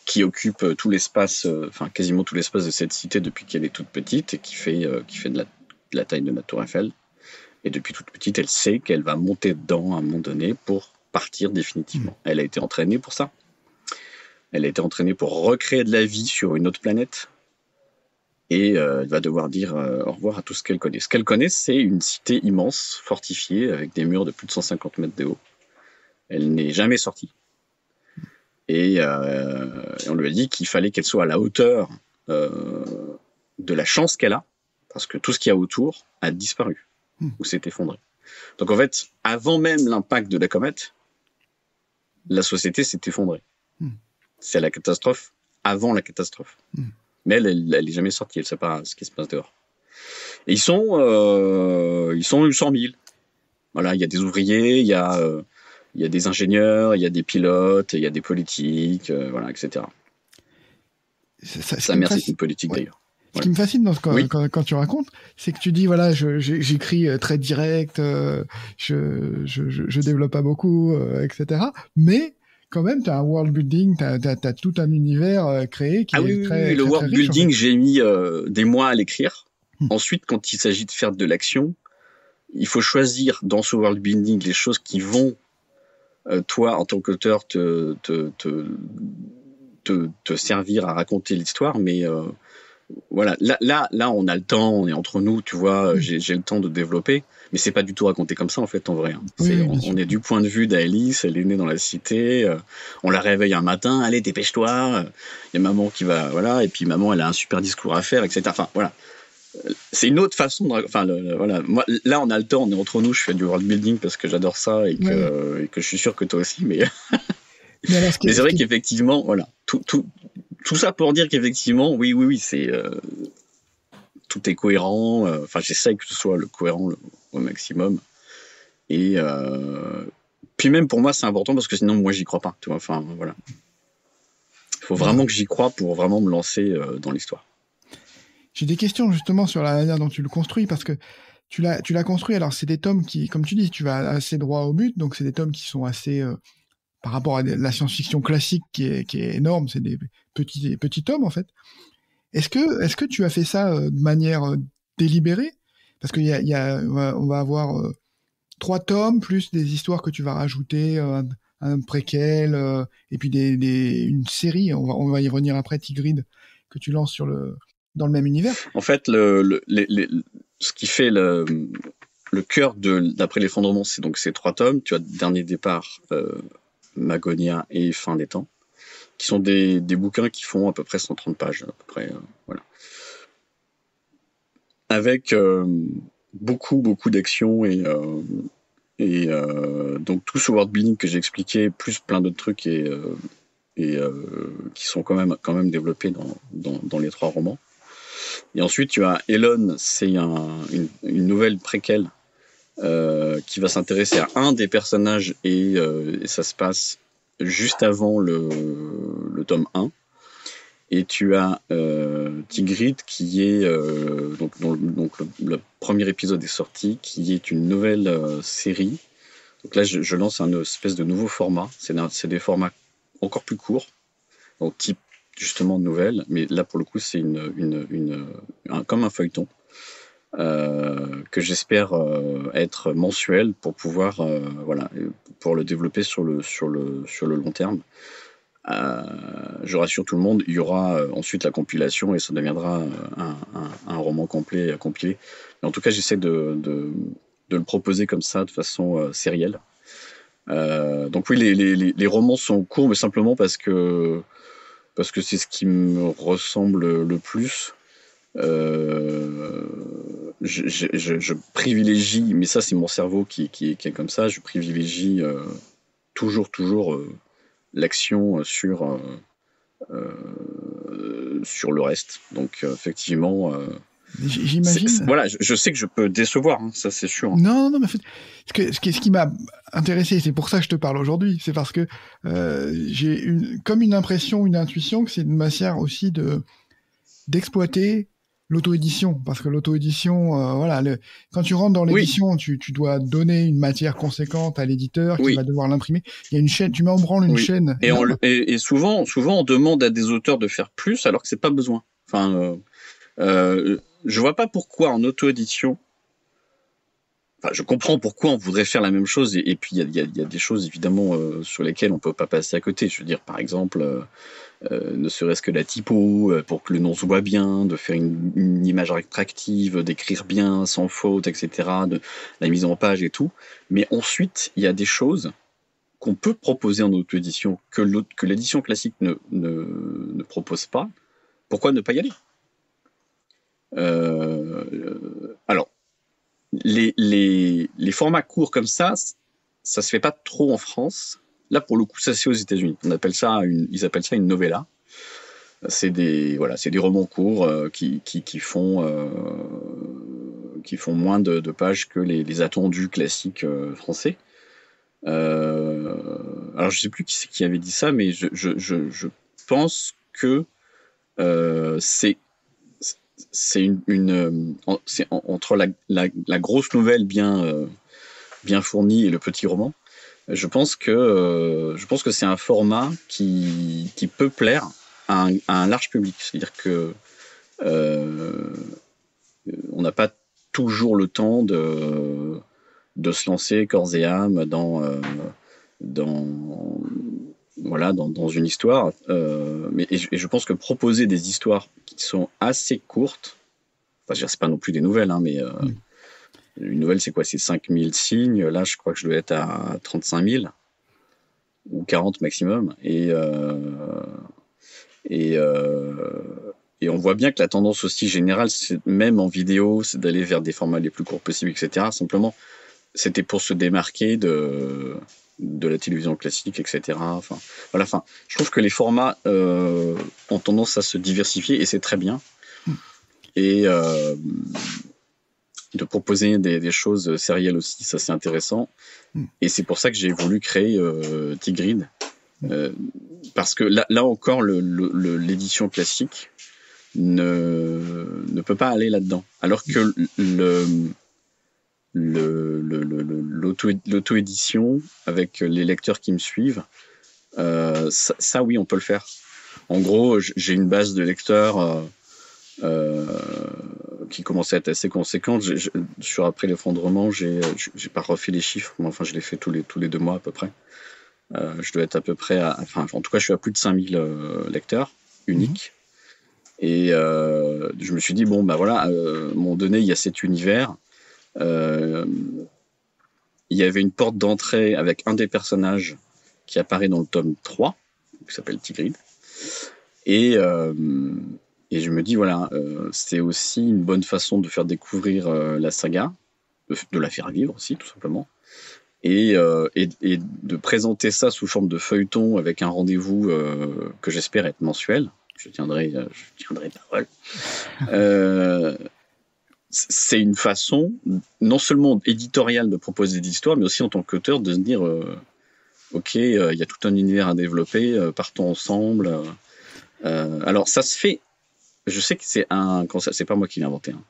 qui occupe tout l'espace, quasiment tout l'espace de cette cité depuis qu'elle est toute petite et qui fait de la taille de la Tour Eiffel. Et depuis toute petite, elle sait qu'elle va monter dedans à un moment donné pour partir définitivement. Elle a été entraînée pour ça. Elle a été entraînée pour recréer de la vie sur une autre planète. Et elle va devoir dire au revoir à tout ce qu'elle connaît. Ce qu'elle connaît, c'est une cité immense, fortifiée, avec des murs de plus de 150 mètres de haut. Elle n'est jamais sortie. Et on lui a dit qu'il fallait qu'elle soit à la hauteur de la chance qu'elle a, parce que tout ce qu'il y a autour a disparu, ou s'est effondré. Donc en fait, avant même l'impact de la comète, la société s'est effondrée. C'est la catastrophe avant la catastrophe. Mais elle n'est jamais sortie, elle ne sait pas ce qui se passe dehors. Et ils sont 800 000. Voilà, il y a des ouvriers, il y a des ingénieurs, il y a des pilotes, il y a des politiques, voilà, etc. Sa mère, c'est une politique d'ailleurs. Ce qui me fascine quand tu racontes, c'est que tu dis voilà, j'écris très direct, je développe pas beaucoup, etc. Mais quand même, tu as un world building, tu as tout un univers créé qui est très, le très, world très riche, building, en fait. j'ai mis des mois à l'écrire. Ensuite, quand il s'agit de faire de l'action, il faut choisir dans ce world building les choses qui vont, toi, en tant qu'auteur, te servir à raconter l'histoire, mais voilà, là, on a le temps, on est entre nous, tu vois, j'ai le temps de développer, mais c'est pas du tout raconté comme ça en fait, en vrai. On est du point de vue d'Alice, elle est née dans la cité, on la réveille un matin, allez, dépêche-toi, il y a maman qui va, voilà, et puis maman, elle a un super discours à faire, etc. Enfin, voilà. C'est une autre façon de, voilà. Moi, là, on a le temps, on est entre nous, je fais du world building parce que j'adore ça et que je suis sûr que toi aussi, mais mais c'est vrai qu'effectivement, voilà, tout ça pour dire qu'effectivement, oui, c'est tout est cohérent. Enfin, j'essaye que ce soit le cohérent au maximum. Et puis même pour moi, c'est important parce que sinon, moi, j'y crois pas. Tu vois, enfin, voilà. Il faut vraiment que j'y croie pour vraiment me lancer dans l'histoire. J'ai des questions justement sur la manière dont tu le construis parce que tu l'as construit. Alors, c'est des tomes qui, comme tu dis, tu vas assez droit au but. Donc, c'est des tomes qui sont assez par rapport à la science-fiction classique qui est énorme, c'est des petits tomes en fait. Est-ce que tu as fait ça de manière délibérée? Parce qu'il on va avoir 3 tomes plus des histoires que tu vas rajouter, un préquel et puis une série. On va y revenir après, Tigrid, que tu lances dans le même univers. En fait, ce qui fait le cœur d'après l'effondrement, c'est donc ces 3 tomes. Tu as Dernier départ, Magonia et Fin des temps, qui sont des bouquins qui font à peu près 130 pages, à peu près, voilà. Avec beaucoup d'actions et donc tout ce world building que j'ai expliqué, plus plein d'autres trucs et qui sont quand même développés dans les 3 romans. Et ensuite, tu as Elon, c'est une nouvelle préquelle qui va s'intéresser à un des personnages et ça se passe juste avant le tome 1. Et tu as Tigrid qui est donc le premier épisode est sorti, qui est une nouvelle série. Donc là, je lance un espèce de nouveau format. C'est des formats encore plus courts, donc type justement nouvelle, mais là pour le coup c'est comme un feuilleton que j'espère être mensuel pour pouvoir voilà, pour le développer sur le long terme. Je rassure tout le monde, il y aura ensuite la compilation et ça deviendra un roman complet compilé. Mais en tout cas, j'essaie de le proposer comme ça, de façon sérielle. Donc oui, les romans sont courts, mais simplement parce que c'est ce qui me ressemble le plus. Je privilégie, mais ça c'est mon cerveau qui est comme ça, je privilégie toujours l'action sur le reste. Donc effectivement, J'imagine. Voilà, je sais que je peux décevoir, hein, ça c'est sûr. Non, mais en fait, ce qui m'a intéressé, c'est pour ça que je te parle aujourd'hui, c'est parce que j'ai comme une impression, une intuition que c'est une matière aussi d'exploiter l'auto-édition, parce que l'auto-édition, voilà, quand tu rentres dans l'édition, tu dois donner une matière conséquente à l'éditeur qui va devoir l'imprimer. Il y a une chaîne, tu mets en branle une chaîne. Et souvent, on demande à des auteurs de faire plus alors que c'est pas besoin. Enfin, je vois pas pourquoi en auto-édition. Enfin, je comprends pourquoi on voudrait faire la même chose, et puis il y a des choses évidemment sur lesquelles on peut pas passer à côté. Je veux dire, par exemple, ne serait-ce que la typo, pour que le nom se voit bien, de faire une image attractive, d'écrire bien, sans faute, etc., de la mise en page et tout. Mais ensuite, il y a des choses qu'on peut proposer en auto-édition que l'édition classique ne propose pas. Pourquoi ne pas y aller ? Alors, les formats courts comme ça se fait pas trop en France. Là, pour le coup, ça se fait aux États-Unis. Ils appellent ça une novella. C'est des romans courts qui font moins de pages que les attendus classiques français. Alors, je sais plus qui avait dit ça, mais je pense que c'est entre la grosse nouvelle bien fournie et le petit roman. Je pense que c'est un format qui peut plaire à un large public. C'est-à-dire que on n'a pas toujours le temps de se lancer corps et âme dans une histoire. Mais je pense que proposer des histoires qui sont assez courtes, enfin, c'est pas non plus des nouvelles, hein, mais une nouvelle, c'est quoi ? C'est 5000 signes. Là, je crois que je dois être à 35 000 ou 40 maximum. Et on voit bien que la tendance aussi générale, même en vidéo, c'est d'aller vers des formats les plus courts possibles, etc. Simplement, c'était pour se démarquer de la télévision classique, etc. Enfin, voilà. Enfin, je trouve que les formats ont tendance à se diversifier, et c'est très bien. Et de proposer des choses sérielles aussi, ça c'est intéressant. Et c'est pour ça que j'ai voulu créer Tigrid, parce que là encore, l'édition classique ne peut pas aller là-dedans, alors que l'auto-édition avec les lecteurs qui me suivent, ça oui, on peut le faire. En gros, j'ai une base de lecteurs qui commence à être assez conséquente. Sur après l'effondrement, j'ai pas refait les chiffres, mais enfin je les fais tous les 2 mois à peu près. Je dois être à peu près en tout cas je suis à plus de 5000 lecteurs uniques. Et je me suis dit, bon, bah voilà, à un moment donné, il y a cet univers. Il y avait une porte d'entrée avec un des personnages qui apparaît dans le tome 3, qui s'appelle Tigrid. Et je me dis, voilà, c'est aussi une bonne façon de faire découvrir la saga, de la faire vivre aussi, tout simplement. Et de présenter ça sous forme de feuilleton avec un rendez-vous que j'espère être mensuel. Je tiendrai parole. C'est une façon, non seulement éditoriale de proposer des histoires, mais aussi en tant qu'auteur de se dire ok, il y a tout un univers à développer, partons ensemble. Alors ça se fait, je sais que c'est pas moi qui l'ai inventé, hein.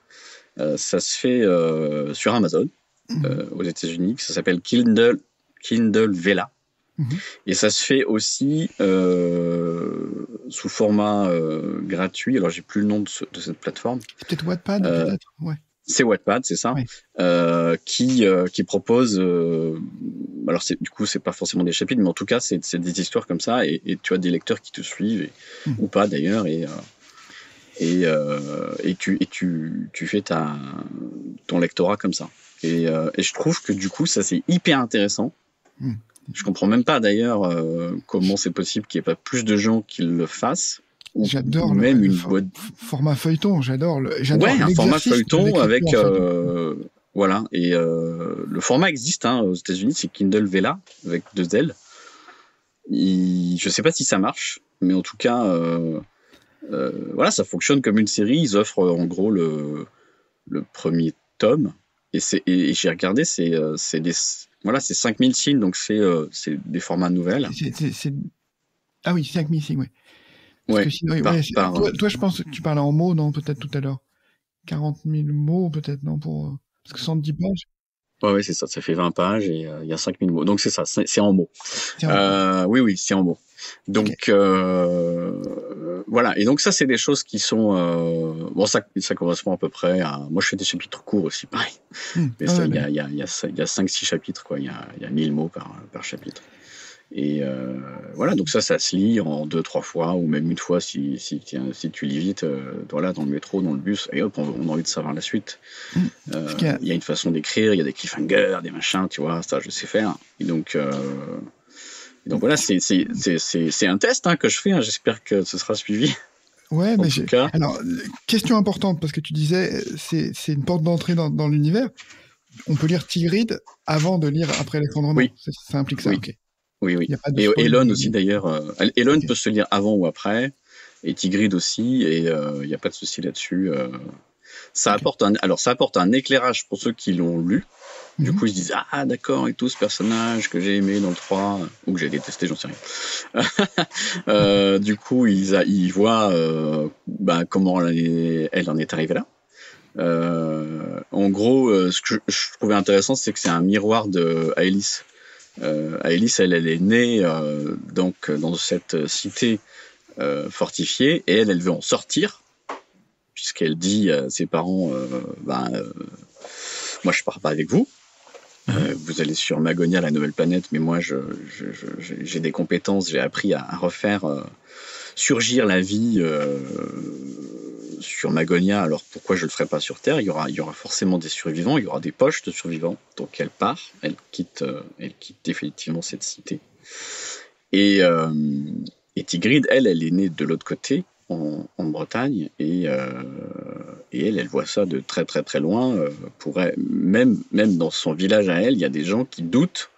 Ça se fait sur Amazon aux États-Unis, ça s'appelle Kindle Vella. Et ça se fait aussi sous format gratuit. Alors j'ai plus le nom de cette plateforme. C'est peut-être Wattpad, peut-être. Ouais. C'est Wattpad, c'est ça. Ouais. Qui propose. Alors du coup c'est pas forcément des chapitres, mais en tout cas c'est des histoires comme ça, et tu as des lecteurs qui te suivent ou pas d'ailleurs, et tu fais ton lectorat comme ça. Et je trouve que du coup ça c'est hyper intéressant. Je comprends même pas d'ailleurs comment c'est possible qu'il n'y ait pas plus de gens qui le fassent. J'adore même le format feuilleton. J'adore un format feuilleton avec voilà. Et le format existe aux États-Unis, c'est Kindle Vella avec 2 L. Je sais pas si ça marche, mais en tout cas voilà, ça fonctionne comme une série. Ils offrent en gros le premier tome. Et j'ai regardé, c'est 5000 signes, donc c'est des formats nouvelles. Ah oui, 5000 signes, oui. Parce Ouais, que sinon, toi, je pense que tu parlais en mots, non, peut-être tout à l'heure. 40 000 mots, peut-être, non, parce que 110 pages. Ouais, c'est ça, ça fait 20 pages et il y a 5000 mots. Donc c'est ça, c'est en mots. Oui, c'est en mots. Donc voilà, et donc ça c'est des choses qui sont ça correspond à peu près à. Moi je fais des chapitres courts aussi, pareil. Mais il y a 5-6 chapitres, quoi. Il y a 1000 mots par chapitre. Et voilà, donc ça se lit en 2-3 fois, ou même une fois si tu lis vite, voilà, dans le métro, dans le bus, et hop, on a envie de savoir la suite. Il y a une façon d'écrire, il y a des cliffhangers, des machins, tu vois, ça je sais faire. Et donc voilà, c'est un test que je fais, j'espère que ce sera suivi. Ouais, mais alors, question importante, parce que tu disais, c'est une porte d'entrée dans l'univers. On peut lire Tigrid avant de lire Après l'effondrement. Oui. Ça implique ça, oui. ok. Oui. Et Elon aussi, d'ailleurs. Elon peut se lire avant ou après, et Tigrid aussi, et il n'y a pas de souci là-dessus. Ça apporte un éclairage pour ceux qui l'ont lu. Du coup, ils se disent « Ah, d'accord, et tout, ce personnage que j'ai aimé dans le 3, ou que j'ai détesté, j'en sais rien. » Du coup, ils voient comment elle en est arrivée là. En gros, ce que je trouvais intéressant, c'est que c'est un miroir de Aélis. Aélis, elle est née donc dans cette cité fortifiée, et elle veut en sortir, puisqu'elle dit à ses parents moi je pars pas avec vous. Vous allez sur Magonia, la nouvelle planète, mais moi j'ai des compétences, j'ai appris à refaire surgir la vie sur Magonia, alors pourquoi je le ferai pas sur Terre? Il y aura forcément des survivants, il y aura des poches de survivants. Donc elle part, elle quitte définitivement cette cité. Et Tigrid, elle est née de l'autre côté, en Bretagne, et elle voit ça de très très très loin. Même dans son village à elle, il y a des gens qui doutent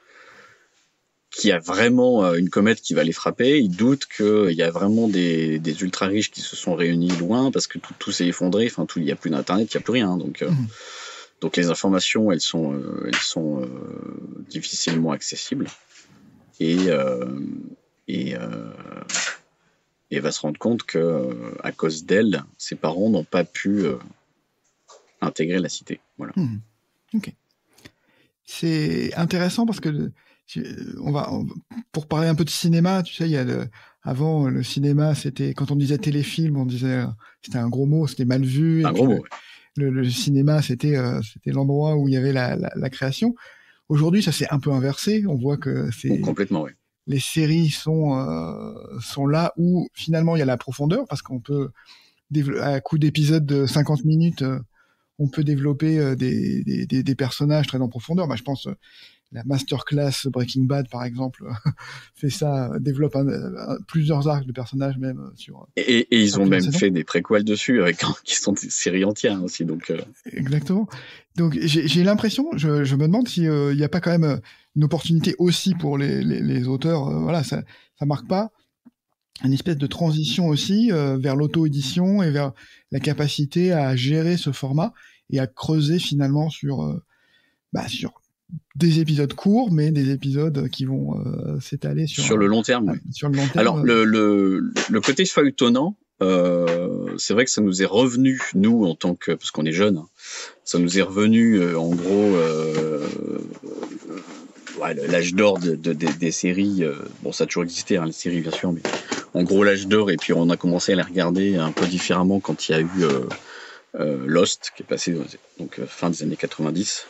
qu'il y a vraiment une comète qui va les frapper. Ils doutent qu'il y a vraiment des ultra riches qui se sont réunis loin, parce que tout s'est effondré. Enfin, il n'y a plus d'internet, il n'y a plus rien. Donc les informations, elles sont difficilement accessibles. Et va se rendre compte que à cause d'elle, ses parents n'ont pas pu intégrer la cité. Voilà. Ok. C'est intéressant parce que pour parler un peu de cinéma, tu sais, avant le cinéma, c'était quand on disait téléfilm, on disait c'était un gros mot, c'était mal vu. Un gros mot. Le cinéma, c'était l'endroit où il y avait la création. Aujourd'hui, ça s'est un peu inversé. On voit que complètement, oui. Les séries sont là où finalement il y a la profondeur, parce qu'on peut à coup d'épisodes de 50 minutes, on peut développer des personnages très en profondeur. Je pense la masterclass Breaking Bad, par exemple, fait ça, développe plusieurs arcs de personnages même sur. Et ils ont même fait des préquels dessus, qui sont des séries entières aussi. Donc. Exactement. Donc j'ai l'impression, je me demande s'il n'y a pas quand même une opportunité aussi pour les auteurs. Voilà, ça marque pas une espèce de transition aussi vers l'auto-édition et vers la capacité à gérer ce format et à creuser finalement sur des épisodes courts, mais des épisodes qui vont s'étaler sur le long terme. Sur le long terme. Alors le côté feuilletonnant, c'est vrai que ça nous est revenu, nous, en tant que, parce qu'on est jeunes, ça nous est revenu en gros l'âge d'or des séries. Bon, ça a toujours existé, les séries bien sûr, mais en gros l'âge d'or, et puis on a commencé à les regarder un peu différemment quand il y a eu Lost, qui est passé donc fin des années 90.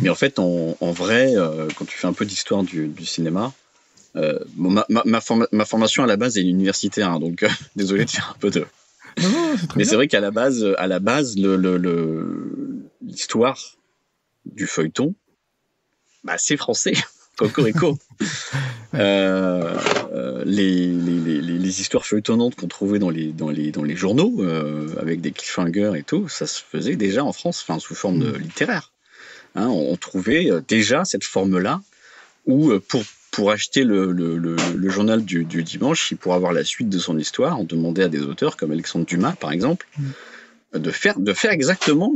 Mais en fait, en vrai, quand tu fais un peu d'histoire du cinéma, ma formation à la base est universitaire, donc désolé de faire un peu de. Mais c'est vrai qu'à la base, l'histoire du feuilleton, c'est français, cocorico. Les histoires feuilletonnantes qu'on trouvait dans les journaux, avec des cliffhangers et tout, ça se faisait déjà en France, sous forme littéraire. On trouvait déjà cette forme-là où, pour acheter le journal du dimanche, pour avoir la suite de son histoire, on demandait à des auteurs comme Alexandre Dumas, par exemple, de faire exactement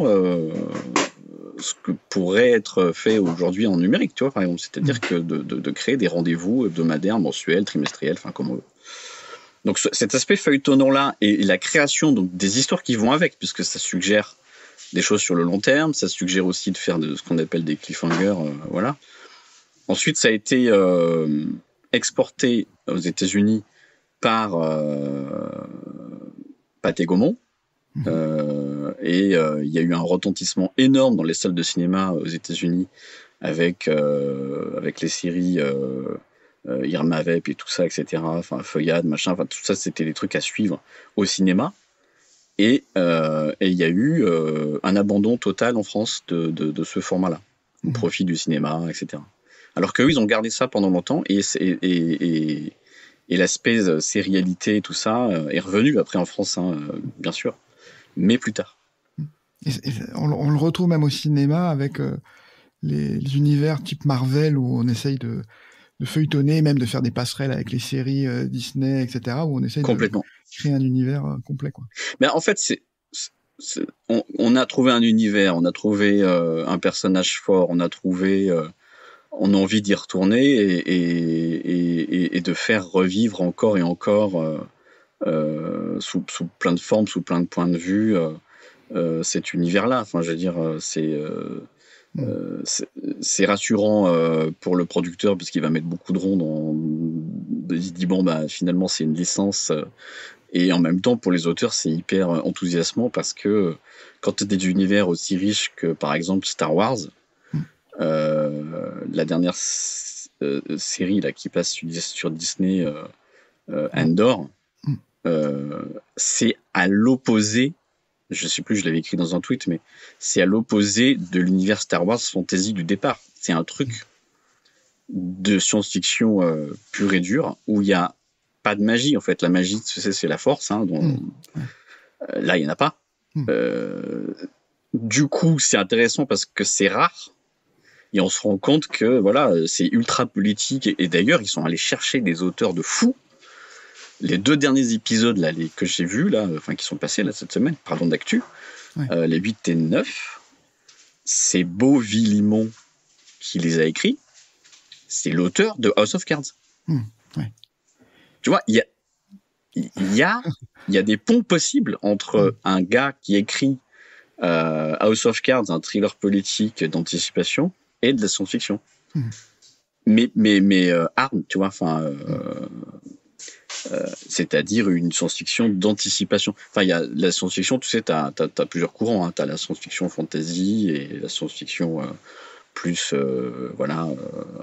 ce que pourrait être fait aujourd'hui en numérique, tu vois, par exemple. C'est-à-dire que de créer des rendez-vous hebdomadaires, mensuels, trimestriels, enfin comme on veut. Donc cet aspect feuilletonnant-là et la création donc, des histoires qui vont avec, puisque ça suggère des choses sur le long terme, ça suggère aussi de faire ce qu'on appelle des cliffhangers, voilà. Ensuite, ça a été exporté aux États-Unis par Pathé Gaumont. Et il y a eu un retentissement énorme dans les salles de cinéma aux États-Unis avec les séries Irma Vep et tout ça, etc. Enfin, Feuillade, machin, enfin, tout ça, c'était des trucs à suivre au cinéma. Et il y a eu un abandon total en France de ce format-là, au profit du cinéma, etc. Alors qu'eux, ils ont gardé ça pendant longtemps et l'aspect sérialité et tout ça est revenu après en France, hein, bien sûr, mais plus tard. On le retrouve même au cinéma avec les univers type Marvel où on essaye de feuilletonner, même de faire des passerelles avec les séries Disney, etc., où on essaye de créer un univers complet, quoi. Mais en fait, on a trouvé un univers, on a trouvé un personnage fort, on a envie d'y retourner et de faire revivre encore et encore sous plein de formes, sous plein de points de vue cet univers-là. Enfin, je veux dire, c'est rassurant pour le producteur parce qu'il va mettre beaucoup de ronds il se dit bon bah finalement c'est une licence et en même temps pour les auteurs c'est hyper enthousiasmant parce que quand tu as des univers aussi riches que par exemple Star Wars, la dernière série là qui passe sur Disney, Andor, c'est à l'opposé. Je sais plus, je l'avais écrit dans un tweet, mais c'est à l'opposé de l'univers Star Wars fantasy du départ. C'est un truc de science-fiction pure et dure où il n'y a pas de magie. En fait, la magie, c'est la force. Hein, là, il n'y en a pas. Du coup, c'est intéressant parce que c'est rare. Et on se rend compte que voilà, c'est ultra politique. Et d'ailleurs, ils sont allés chercher des auteurs de fous. Les 2 derniers épisodes là, que j'ai vus, là, enfin, qui sont passés là, cette semaine, pardon, d'actu, les 8 et 9, c'est Beau Villimon qui les a écrits. C'est l'auteur de House of Cards. Tu vois, il y a des ponts possibles entre un gars qui écrit House of Cards, un thriller politique d'anticipation, et de la science-fiction. Mais Arne, tu vois, enfin... c'est-à-dire une science-fiction d'anticipation. Enfin, il y a la science-fiction, tu sais, t'as plusieurs courants. Hein. T'as la science-fiction fantasy et la science-fiction plus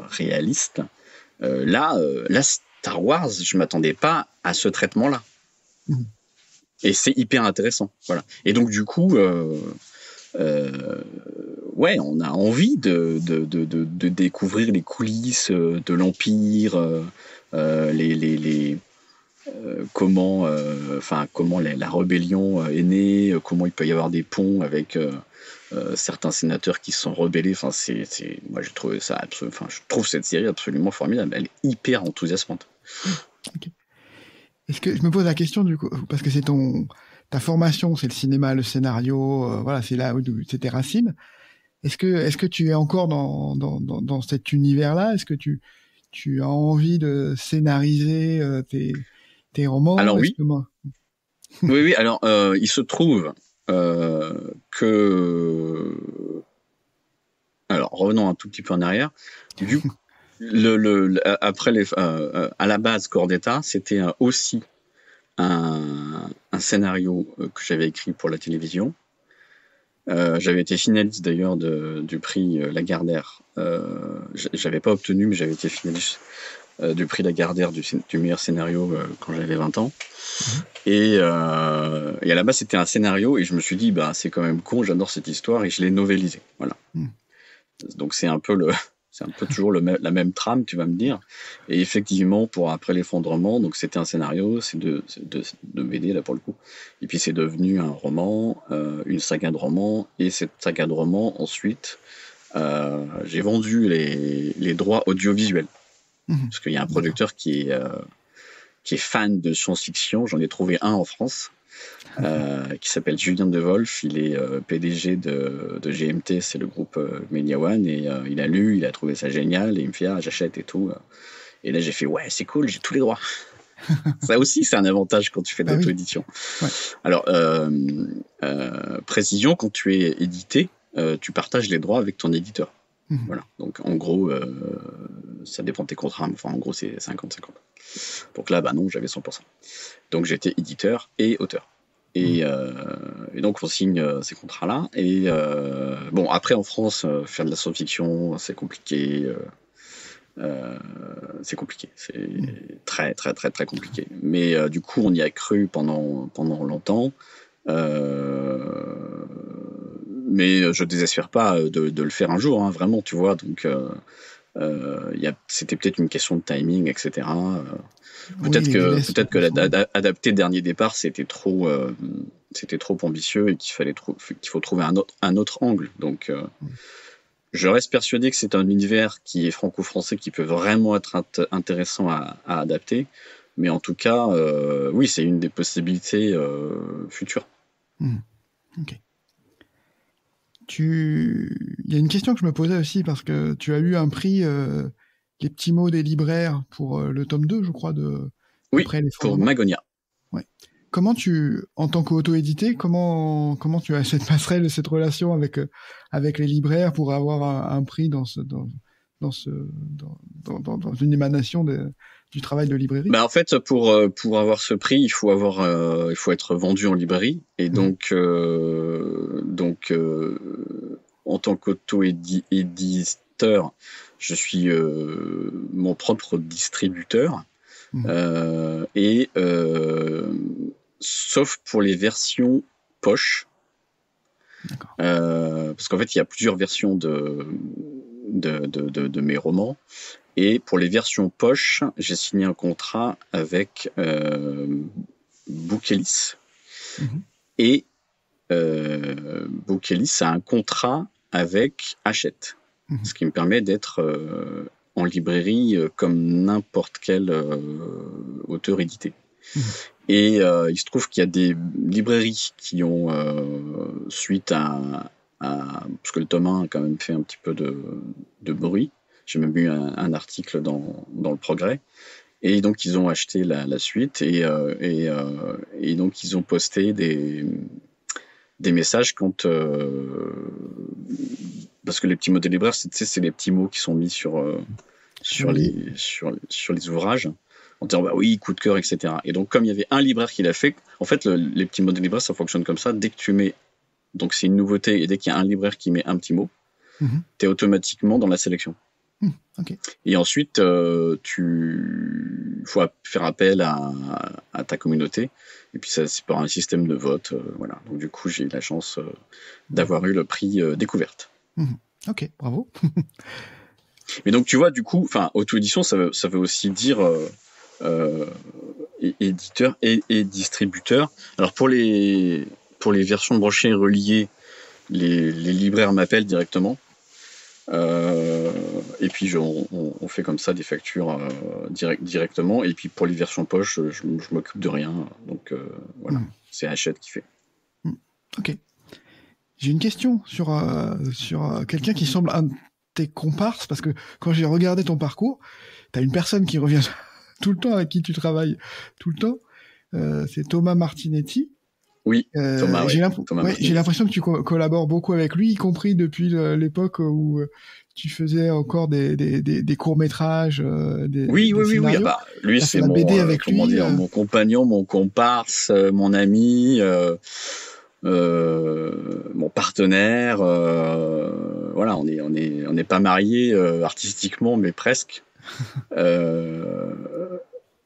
réaliste. Là, Star Wars, je m'attendais pas à ce traitement-là. Et c'est hyper intéressant. Voilà. Et donc du coup, on a envie de découvrir les coulisses de l'Empire, comment la rébellion est née, comment il peut y avoir des ponts avec certains sénateurs qui se sont rebellés. Enfin, moi je trouve je trouve cette série absolument formidable. Elle est hyper enthousiasmante. Okay. Est-ce que je me pose la question du coup, parce que c'est ta formation, c'est le cinéma, le scénario, voilà, c'est là où c'est tes racines. Est-ce que tu es encore dans cet univers-là? Est-ce que tu as envie de scénariser tes romans? Alors oui. Oui. Alors il se trouve que, alors revenons un tout petit peu en arrière. Du coup, après à la base, Corps d'État, c'était aussi un scénario que j'avais écrit pour la télévision. J'avais été finaliste d'ailleurs du prix Lagardère. J'avais pas obtenu, mais j'avais été finaliste du prix Lagardère du meilleur scénario quand j'avais 20 ans. Et à la base, c'était un scénario et je me suis dit, bah, c'est quand même con, j'adore cette histoire et je l'ai novélisé. Voilà. Donc c'est un peu toujours la même trame, tu vas me dire. Et effectivement, pour Après l'effondrement, donc c'était un scénario, c'est de BD là pour le coup. Et puis c'est devenu un roman, une saga de romans. Et cette saga de romans, ensuite, j'ai vendu les droits audiovisuels Parce qu'il y a un producteur qui est fan de science-fiction. J'en ai trouvé un en France qui s'appelle Julien Devolf. Il est PDG de GMT, c'est le groupe Media One. Et il a lu, il a trouvé ça génial. Et il me fait j'achète et tout. Et là, j'ai fait ouais, c'est cool, j'ai tous les droits. Ça aussi, c'est un avantage quand tu fais de l'auto-édition. Ouais. Alors, précision, quand tu es édité, tu partages les droits avec ton éditeur. Voilà. Donc, en gros, ça dépend de tes contrats. Enfin, en gros, c'est 50-50. Donc là, non, j'avais 100%. Donc, j'étais éditeur et auteur. Et donc, on signe ces contrats-là. Et bon, après, en France, faire de la science-fiction, c'est compliqué. C'est très très très très compliqué. Mais du coup, on y a cru pendant longtemps. Mais je désespère pas de le faire un jour, hein, vraiment, tu vois. Donc, c'était peut-être une question de timing, etc. Peut-être que l'adapter Dernier Départ, c'était trop ambitieux et qu'il faut trouver un autre angle. Donc, je reste persuadé que c'est un univers qui est franco-français qui peut vraiment être intéressant à adapter. Mais en tout cas, oui, c'est une des possibilités futures. Ok. Il y a une question que je me posais aussi parce que tu as eu un prix Les Petits Mots des libraires pour le tome 2, je crois, oui, pour Magonia. Ouais. Comment en tant qu'auto-édité, comment tu as cette passerelle, cette relation avec les libraires pour avoir un prix dans une émanation du travail de librairie? En fait, pour avoir ce prix, il faut être vendu en librairie. Et donc, en tant qu'auto-éditeur, je suis mon propre distributeur. Sauf pour les versions poche. Parce qu'en fait, il y a plusieurs versions de mes romans. Et pour les versions poche, j'ai signé un contrat avec Bookelis. Et Bookelis a un contrat avec Hachette. Ce qui me permet d'être en librairie comme n'importe quel auteur édité. Et il se trouve qu'il y a des librairies qui ont, suite à parce que le tome 1 a quand même fait un petit peu de bruit, j'ai même eu un article dans le Progrès, et donc ils ont acheté la suite, et donc ils ont posté des messages quand parce que les petits mots des libraires, c'est les petits mots qui sont mis sur les ouvrages, en disant oui, coup de cœur, etc. Et donc, comme il y avait un libraire qui l'a fait, en fait, les petits mots des libraires, ça fonctionne comme ça. Dès que tu mets, donc c'est une nouveauté, et dès qu'il y a un libraire qui met un petit mot, tu es automatiquement dans la sélection. Okay. Et ensuite, faut faire appel à ta communauté. Et puis, ça, c'est par un système de vote. Voilà. Donc, du coup, j'ai eu la chance d'avoir eu le prix découverte. Ok, bravo. Mais donc, tu vois, du coup, auto-édition, ça veut aussi dire éditeur et distributeur. Alors, pour les versions brochées et reliées, les libraires m'appellent directement. Et puis, on fait comme ça des factures directement. Et puis, pour les versions poche, je m'occupe de rien. Donc, voilà, c'est Hachette qui fait. Ok. J'ai une question sur quelqu'un qui semble un de tes comparses, parce que quand j'ai regardé ton parcours, tu as une personne qui revient tout le temps, avec qui tu travailles tout le temps. C'est Thomas Martinetti. Oui, Thomas, j'ai l'impression que tu collabores beaucoup avec lui, y compris depuis l'époque où tu faisais encore des courts-métrages, oui. Lui, c'est mon BD avec lui, mon compagnon, mon comparse, mon ami, mon partenaire. Voilà, on n'est pas mariés artistiquement, mais presque.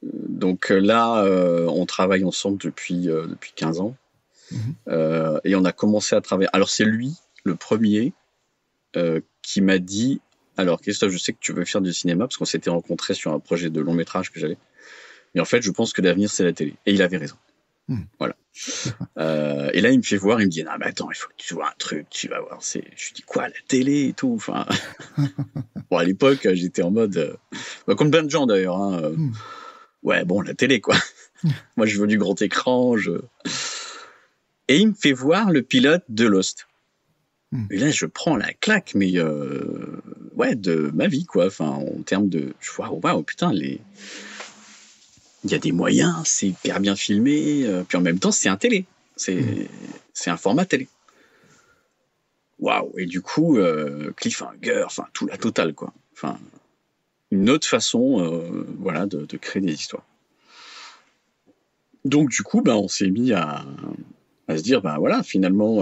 Donc là, on travaille ensemble depuis 15 ans. Et on a commencé à travailler. Alors, c'est lui, le premier, qui m'a dit alors, Christophe, je sais que tu veux faire du cinéma, parce qu'on s'était rencontrés sur un projet de long métrage que j'avais. Mais en fait, je pense que l'avenir, c'est la télé. Et il avait raison. Voilà. Et là, il me fait voir, il me dit, ah, mais attends, il faut que tu vois un truc, tu vas voir. Je lui dis, quoi, la télé et tout. Enfin, bon, à l'époque, j'étais en mode, comme plein de gens d'ailleurs, hein, ouais, bon, la télé, quoi. Moi, je veux du grand écran. Et il me fait voir le pilote de Lost. Et là, je prends la claque, mais ouais, de ma vie, quoi. Enfin, en termes de, je vois, waouh, putain, il y a des moyens, c'est hyper bien filmé, puis en même temps, c'est un télé. C'est un format télé. Waouh. Et du coup, cliffhanger, enfin, tout la totale, quoi. Enfin, une autre façon, voilà, de créer des histoires. Donc, du coup, on s'est mis à se dire, voilà, finalement,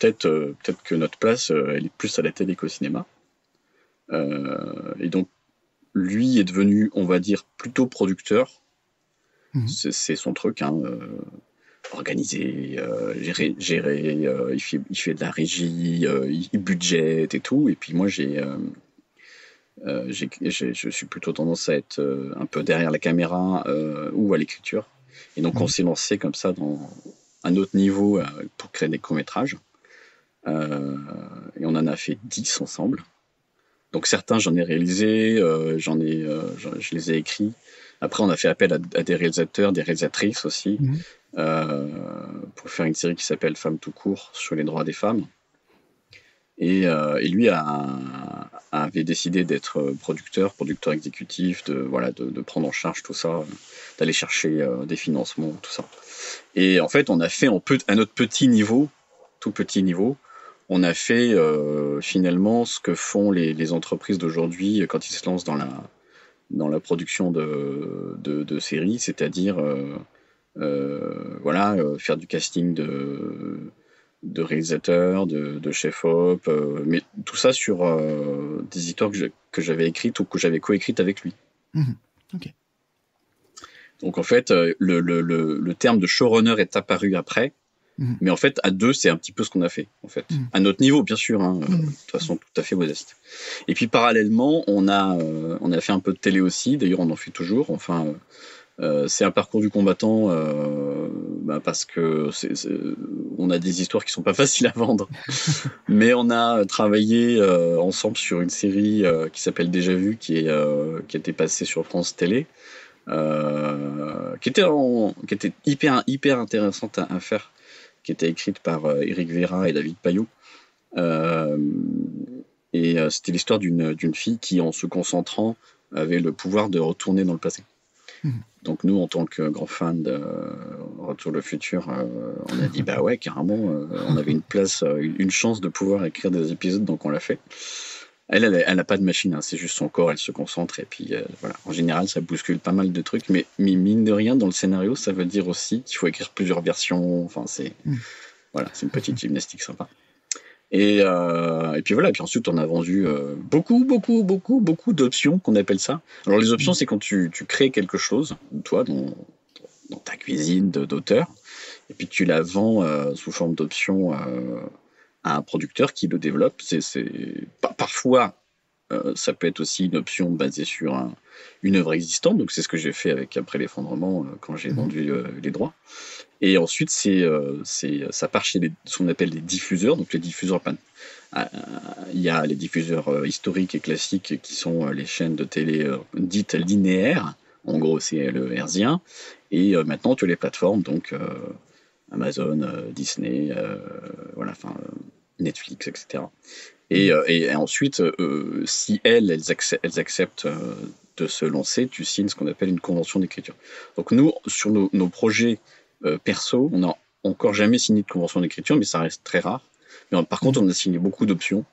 peut-être que notre place, elle est plus à la télé qu'au cinéma. Et donc, lui est devenu, on va dire, plutôt producteur. C'est son truc, hein, organiser, gérer, il fait de la régie, il budgète et tout. Et puis moi, je suis plutôt tendance à être un peu derrière la caméra ou à l'écriture. Et donc, on s'est lancé comme ça dans un autre niveau pour créer des courts-métrages. Et on en a fait 10 ensemble. Donc certains, j'en ai réalisé, je les ai écrits. Après, on a fait appel à des réalisateurs, des réalisatrices aussi, pour faire une série qui s'appelle Femmes tout court, sur les droits des femmes. Et lui avait décidé d'être producteur exécutif, de prendre en charge tout ça, d'aller chercher des financements, tout ça. Et en fait, on a fait à notre petit niveau, tout petit niveau, on a fait finalement ce que font les entreprises d'aujourd'hui quand ils se lancent dans la production de séries, c'est-à-dire faire du casting de réalisateurs, de chef-op, mais tout ça sur des histoires que j'avais écrites ou que j'avais coécrites avec lui. Okay. Donc en fait, le terme de showrunner est apparu après, mais en fait, à deux, c'est un petit peu ce qu'on a fait, en fait. À notre niveau, bien sûr, hein, de toute façon, tout à fait modeste. Et puis parallèlement, on a fait un peu de télé aussi, d'ailleurs on en fait toujours, enfin... c'est un parcours du combattant parce que on a des histoires qui sont pas faciles à vendre, mais on a travaillé ensemble sur une série qui s'appelle Déjà Vu, qui était passée sur France Télé, qui était hyper intéressante à faire, qui était écrite par Éric Vera et David Payot. C'était l'histoire d'une fille qui, en se concentrant, avait le pouvoir de retourner dans le passé. Donc nous, en tant que grands fans de Retour le futur, on a dit ouais, carrément, on avait une chance de pouvoir écrire des épisodes, donc on l'a fait. Elle n'a pas de machine, hein, c'est juste son corps, elle se concentre, et puis voilà. En général, ça bouscule pas mal de trucs, mais mine de rien, dans le scénario, ça veut dire aussi qu'il faut écrire plusieurs versions, enfin c'est une petite gymnastique sympa. Et puis voilà, puis ensuite on a vendu beaucoup d'options, qu'on appelle ça. Alors les options, c'est quand tu crées quelque chose, toi, dans ta cuisine d'auteur, et puis tu la vends sous forme d'option à un producteur qui le développe. Parfois, ça peut être aussi une option basée sur une œuvre existante, donc c'est ce que j'ai fait avec Après l'effondrement quand j'ai vendu les droits. Et ensuite, ça part chez ce qu'on appelle les diffuseurs. Donc les diffuseurs, il y a les diffuseurs historiques et classiques qui sont les chaînes de télé dites linéaires. En gros, c'est le hertzien. Et maintenant, tu as les plateformes, donc Amazon, Disney, Netflix, etc. Et ensuite, si elles acceptent de se lancer, tu signes ce qu'on appelle une convention d'écriture. Donc nous, sur nos projets perso, on n'a encore jamais signé de convention d'écriture, mais ça reste très rare. Mais par contre, on a signé beaucoup d'options.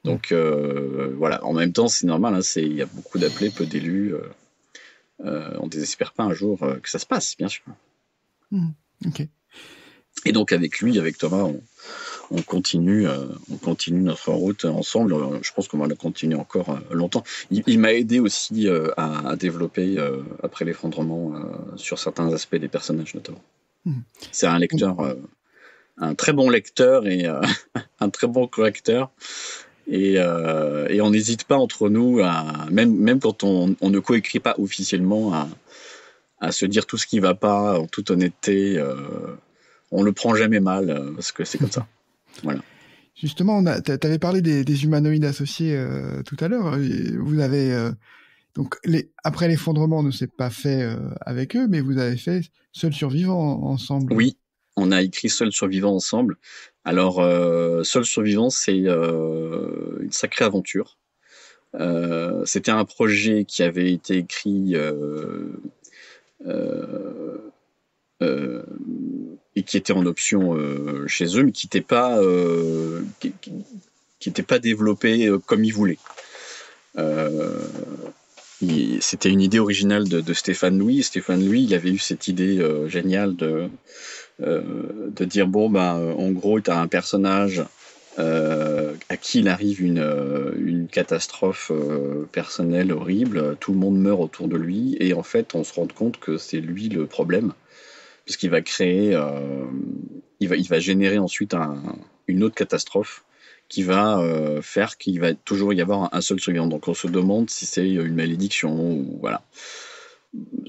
Donc voilà, en même temps, c'est normal, hein, il y a beaucoup d'appelés, peu d'élus. On ne désespère pas un jour que ça se passe, bien sûr. Okay. Et donc avec Thomas, on continue notre route ensemble. Je pense qu'on va la continuer encore longtemps. Il m'a aidé aussi à développer Après l'effondrement sur certains aspects des personnages notamment. C'est un lecteur, un très bon lecteur et un très bon correcteur. Et on n'hésite pas entre nous, même quand on ne coécrit pas officiellement, à se dire tout ce qui ne va pas en toute honnêteté. on le prend jamais mal parce que c'est comme ça. Voilà. Justement, tu avais parlé des humanoïdes associés tout à l'heure. Vous avez donc après l'effondrement ne s'est pas fait avec eux, mais vous avez fait Seul Survivant ensemble. Oui, on a écrit Seul Survivant ensemble. Alors, Seul Survivant, c'est une sacrée aventure. C'était un projet qui avait été écrit et qui était en option chez eux, mais qui n'était pas développé comme ils voulaient. C'était une idée originale de Stéphane Louis. Stéphane Louis, il avait eu cette idée géniale de dire en gros, tu as un personnage à qui il arrive une catastrophe personnelle horrible, tout le monde meurt autour de lui, et en fait, on se rend compte que c'est lui le problème, puisqu'il va créer, il va générer ensuite une autre catastrophe qui va faire qu'il va toujours y avoir un seul survivant. Donc on se demande si c'est une malédiction ou voilà.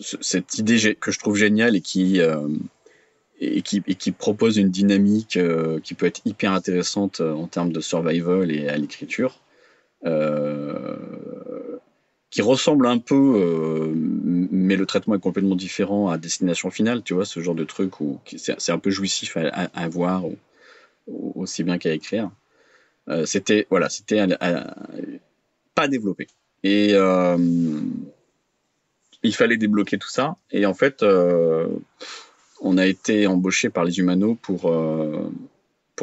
Cette idée que je trouve géniale et qui propose une dynamique qui peut être hyper intéressante en termes de survival et à l'écriture, qui ressemble un peu, mais le traitement est complètement différent à Destination Finale, tu vois, ce genre de truc où c'est un peu jouissif à voir, aussi bien qu'à écrire. C'était pas développé. Et il fallait débloquer tout ça. Et en fait, on a été embauché par les Humano pour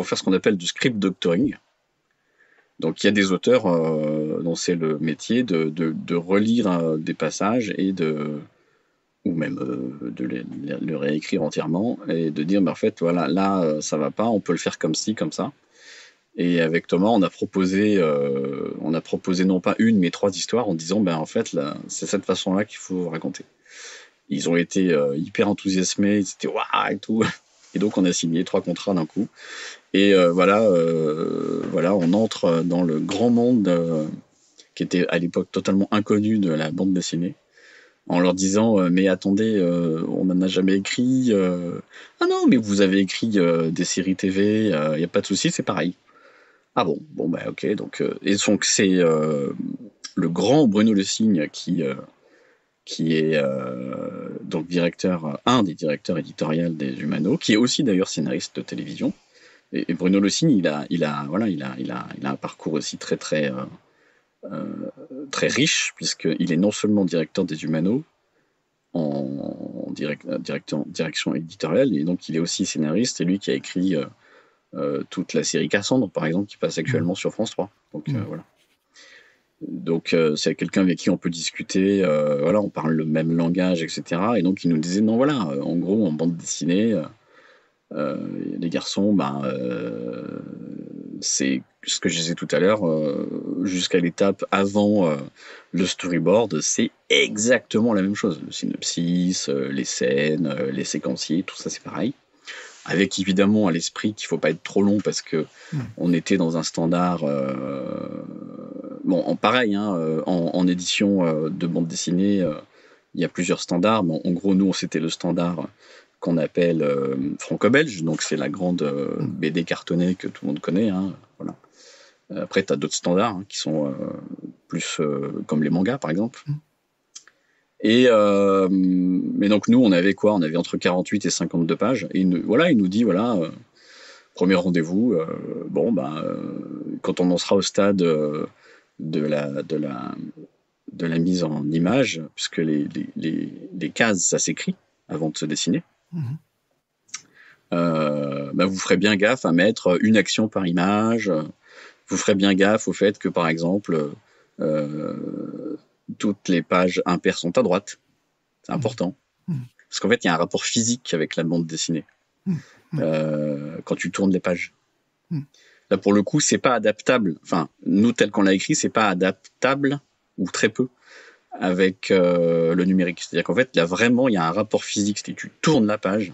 faire ce qu'on appelle du script doctoring. Donc il y a des auteurs dont c'est le métier de relire des passages et ou même de le réécrire entièrement et de dire en fait voilà, là ça va pas, on peut le faire comme ci, comme ça. Et avec Thomas, on a proposé non pas une mais 3 histoires en disant en fait là, c'est cette façon-là qu'il faut raconter. Ils ont été hyper enthousiasmés, ils étaient waouh et tout. Et donc on a signé 3 contrats d'un coup. Et voilà, on entre dans le grand monde qui était à l'époque totalement inconnu de la bande dessinée, en leur disant mais attendez, on n'en a jamais écrit. Ah non, mais vous avez écrit des séries TV, il n'y a pas de souci, c'est pareil. Ah bon, ok. Donc, et donc c'est le grand Bruno Le Signe qui est donc un des directeurs éditoriaux des Humano, qui est aussi d'ailleurs scénariste de télévision. Et Bruno Le Signe, il a un parcours aussi très très riche, puisqu'il est non seulement directeur des Humano en direction éditoriale, et donc il est aussi scénariste, et lui qui a écrit toute la série Cassandre, par exemple, qui passe actuellement sur France 3. Donc voilà. Donc c'est quelqu'un avec qui on peut discuter, on parle le même langage, etc. Et donc il nous disait non, voilà, en gros en bande dessinée, les garçons, c'est ce que je disais tout à l'heure, jusqu'à l'étape avant le storyboard, c'est exactement la même chose. Le synopsis, les scènes, les séquenciers, tout ça c'est pareil. Avec évidemment à l'esprit qu'il ne faut pas être trop long parce que on était dans un standard. Pareil, en édition de bande dessinée, il y a plusieurs standards. Mais en gros, nous, c'était le standard qu'on appelle franco-belge. Donc, c'est la grande BD cartonnée que tout le monde connaît. Voilà. Après, tu as d'autres standards qui sont plus comme les mangas, par exemple. Mais donc nous on avait quoi? On avait entre 48 et 52 pages et il nous dit premier rendez-vous, quand on en sera au stade de la mise en image, puisque les cases ça s'écrit avant de se dessiner, vous ferez bien gaffe à mettre une action par image, vous ferez bien gaffe au fait que par exemple toutes les pages impaires sont à droite. C'est important. Parce qu'en fait, il y a un rapport physique avec la bande dessinée. Quand tu tournes les pages. Là, pour le coup, c'est pas adaptable. Enfin, nous, tel qu'on l'a écrit, c'est pas adaptable, ou très peu, avec le numérique. C'est-à-dire qu'en fait, il y a un rapport physique. C'est-à-dire que tu tournes la page,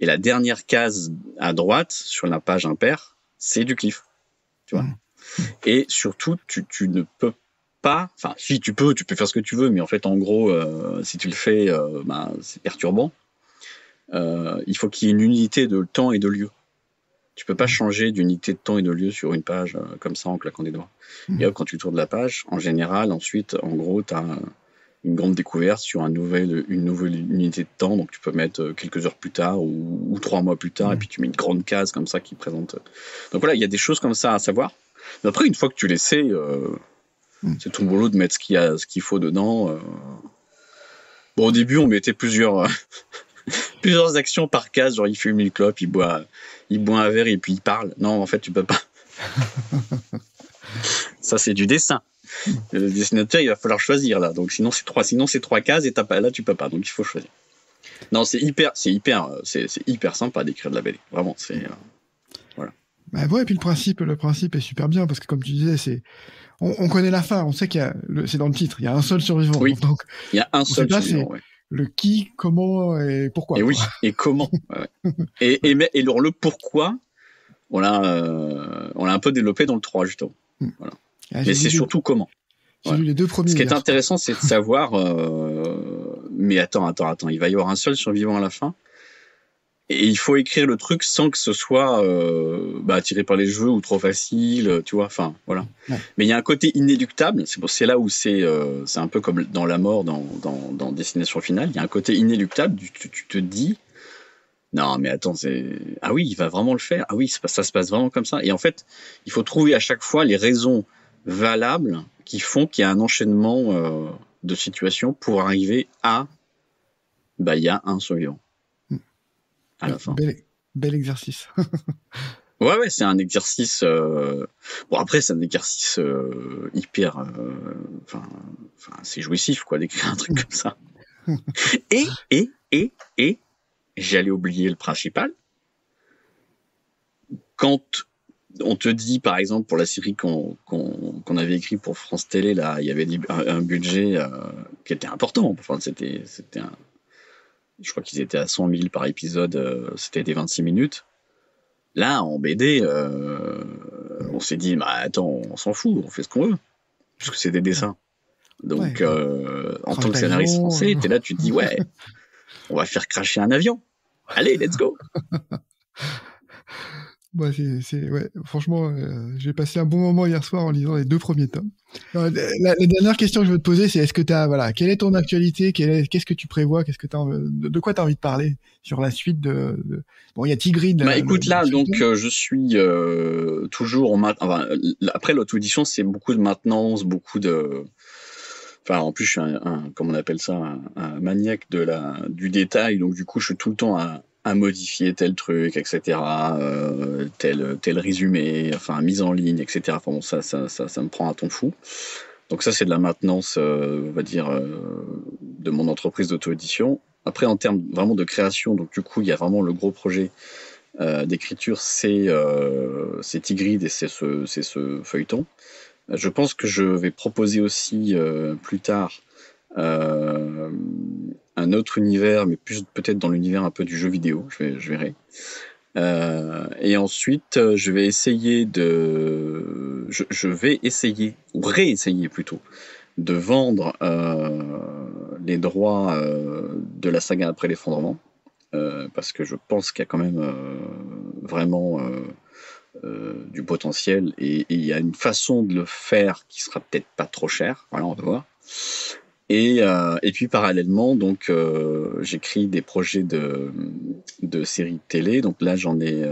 et la dernière case à droite, sur la page impaire, c'est du cliff. Tu vois. Et surtout, tu ne peux pas, enfin si tu peux faire ce que tu veux, mais en fait en gros si tu le fais c'est perturbant. il faut qu'il y ait une unité de temps et de lieu. Tu peux pas changer d'unité de temps et de lieu sur une page comme ça en claquant des doigts. Et hop, quand tu tournes la page, en général, ensuite, en gros, tu as une grande découverte sur une nouvelle unité de temps. Donc, tu peux mettre quelques heures plus tard ou 3 mois plus tard, et puis tu mets une grande case comme ça qui présente. Donc voilà, il y a des choses comme ça à savoir. Mais après, une fois que tu les sais, c'est ton boulot de mettre ce qu'il faut dedans. Bon, au début, on mettait plusieurs actions par case, genre il fume une clope, il boit un verre et puis il parle. Non, en fait, tu peux pas. Ça, c'est du dessin. Le dessinateur, il va falloir choisir là. Donc sinon c'est trois cases et là tu peux pas. Donc il faut choisir. Non, c'est hyper sympa d'écrire de la BD. Vraiment, c'est voilà. Bah ouais, et puis le principe est super bien parce que comme tu disais, on connaît la fin, on sait c'est dans le titre, il y a un seul survivant. Oui. Donc il y a un seul survivant. Ouais. Le qui, comment et pourquoi. Et oui, et comment. Ouais. et alors le pourquoi, on l'a un peu développé dans le 3 justement. Voilà. Mais c'est surtout comment. J'ai lu les 2 premiers. Ce qui est intéressant, c'est de savoir. Mais attends, il va y avoir un seul survivant à la fin. Et il faut écrire le truc sans que ce soit tiré par les cheveux ou trop facile, tu vois. Enfin, voilà. Ouais. Mais il y a un côté inéluctable. C'est là où c'est un peu comme dans La Mort, dans Destination Finale. Il y a un côté inéluctable. Tu te dis, non, mais attends, ah oui, il va vraiment le faire. Ah oui, ça se passe vraiment comme ça. Et en fait, il faut trouver à chaque fois les raisons valables qui font qu'il y a un enchaînement de situations pour arriver à il y a un survivant à la fin. Bel exercice. Ouais, c'est un exercice. Bon, après, c'est un exercice hyper. C'est jouissif, quoi, d'écrire un truc comme ça. Et j'allais oublier le principal. Quand on te dit, par exemple, pour la série qu'on avait écrit pour France Télé, là, il y avait un budget qui était important. Enfin, je crois qu'ils étaient à 100 000 par épisode. C'était des 26 minutes. Là, en BD, on s'est dit, attends, on s'en fout, on fait ce qu'on veut, puisque c'est des dessins. Donc, en tant que scénariste français, t'es là, tu te dis, ouais, on va faire cracher un avion. Allez, let's go. Ouais, franchement, j'ai passé un bon moment hier soir en lisant les 2 premiers tomes. La dernière question que je veux te poser, c'est est-ce que quelle est ton actualité, qu'est-ce que tu prévois, de quoi tu as envie de parler sur la suite bon, il y a Tigrid. Écoute, là, donc, je suis toujours après l'auto-édition, c'est beaucoup de maintenance, beaucoup de. Enfin, en plus, je suis comment on appelle ça, un maniaque du détail, donc du coup, je suis tout le temps à modifier tel truc, etc., tel résumé, enfin, mise en ligne, etc. Enfin, bon, ça me prend un temps fou. Donc ça, c'est de la maintenance, on va dire, de mon entreprise d'auto-édition. Après, en termes vraiment de création, donc du coup, il y a vraiment le gros projet d'écriture, c'est Tigrid et c'est ce feuilleton. Je pense que je vais proposer aussi plus tard un autre univers, mais plus peut-être dans l'univers un peu du jeu vidéo, je verrai. Et ensuite, je vais essayer ou réessayer plutôt, de vendre les droits de la saga après l'effondrement, parce que je pense qu'il y a quand même vraiment du potentiel, et il y a une façon de le faire qui sera peut-être pas trop chère. Voilà, on va voir. Et puis parallèlement, donc j'écris des projets de séries télé. Donc là, j'en ai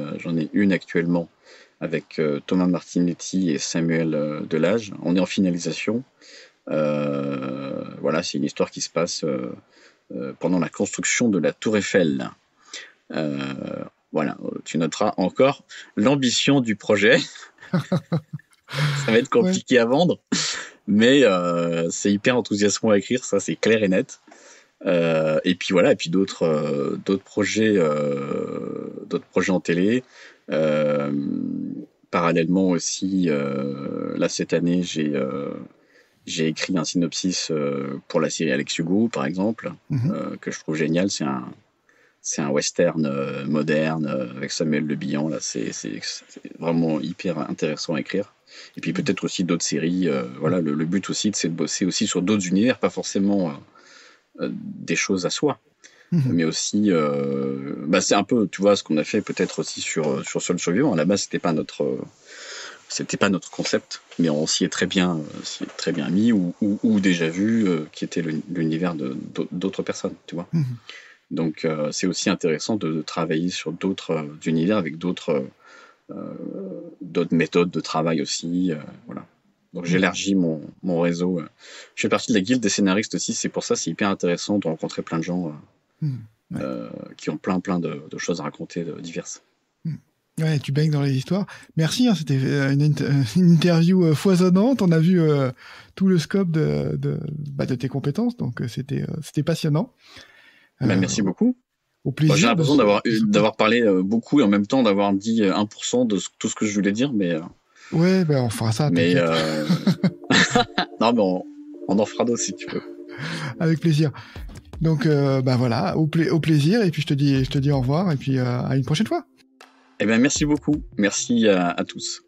une actuellement avec Thomas Martinetti et Samuel Delage. On est en finalisation. Voilà, c'est une histoire qui se passe pendant la construction de la Tour Eiffel. Voilà, tu noteras encore l'ambition du projet. Ça va être compliqué à vendre. Mais c'est hyper enthousiasmant à écrire, ça c'est clair et net. Et puis voilà, et puis d'autres projets en télé. Parallèlement aussi, là cette année, j'ai écrit un synopsis pour la série Alex Hugo, par exemple, que je trouve génial. C'est un western moderne avec Samuel Le Bihan. Là, c'est vraiment hyper intéressant à écrire. Et puis peut-être aussi d'autres séries. Voilà, le but aussi, c'est de bosser aussi sur d'autres univers, pas forcément des choses à soi. mais aussi, c'est un peu, tu vois, ce qu'on a fait peut-être aussi sur Seul Survivant. À la base, c'était pas notre concept, mais on s'y est très bien mis ou déjà vu, qui était l'univers d'autres personnes, tu vois. Donc, c'est aussi intéressant de travailler sur d'autres univers avec d'autres méthodes de travail aussi, voilà. Donc j'élargis mon réseau. Je fais partie de la guilde des scénaristes aussi, c'est pour ça c'est hyper intéressant de rencontrer plein de gens qui ont plein de choses à raconter diverses. Ouais, tu baignes dans les histoires. Merci, hein, c'était une interview foisonnante. On a vu tout le scope de tes compétences, donc c'était passionnant. Merci beaucoup. Au plaisir. J'ai l'impression d'avoir parlé beaucoup et en même temps d'avoir dit 1% de tout ce que je voulais dire, mais... Ouais, on fera ça. Mais non, mais on en fera d'autres si tu veux. Avec plaisir. Donc voilà, au plaisir, et puis je te dis au revoir, et puis à une prochaine fois. Eh bien, merci beaucoup. Merci à tous.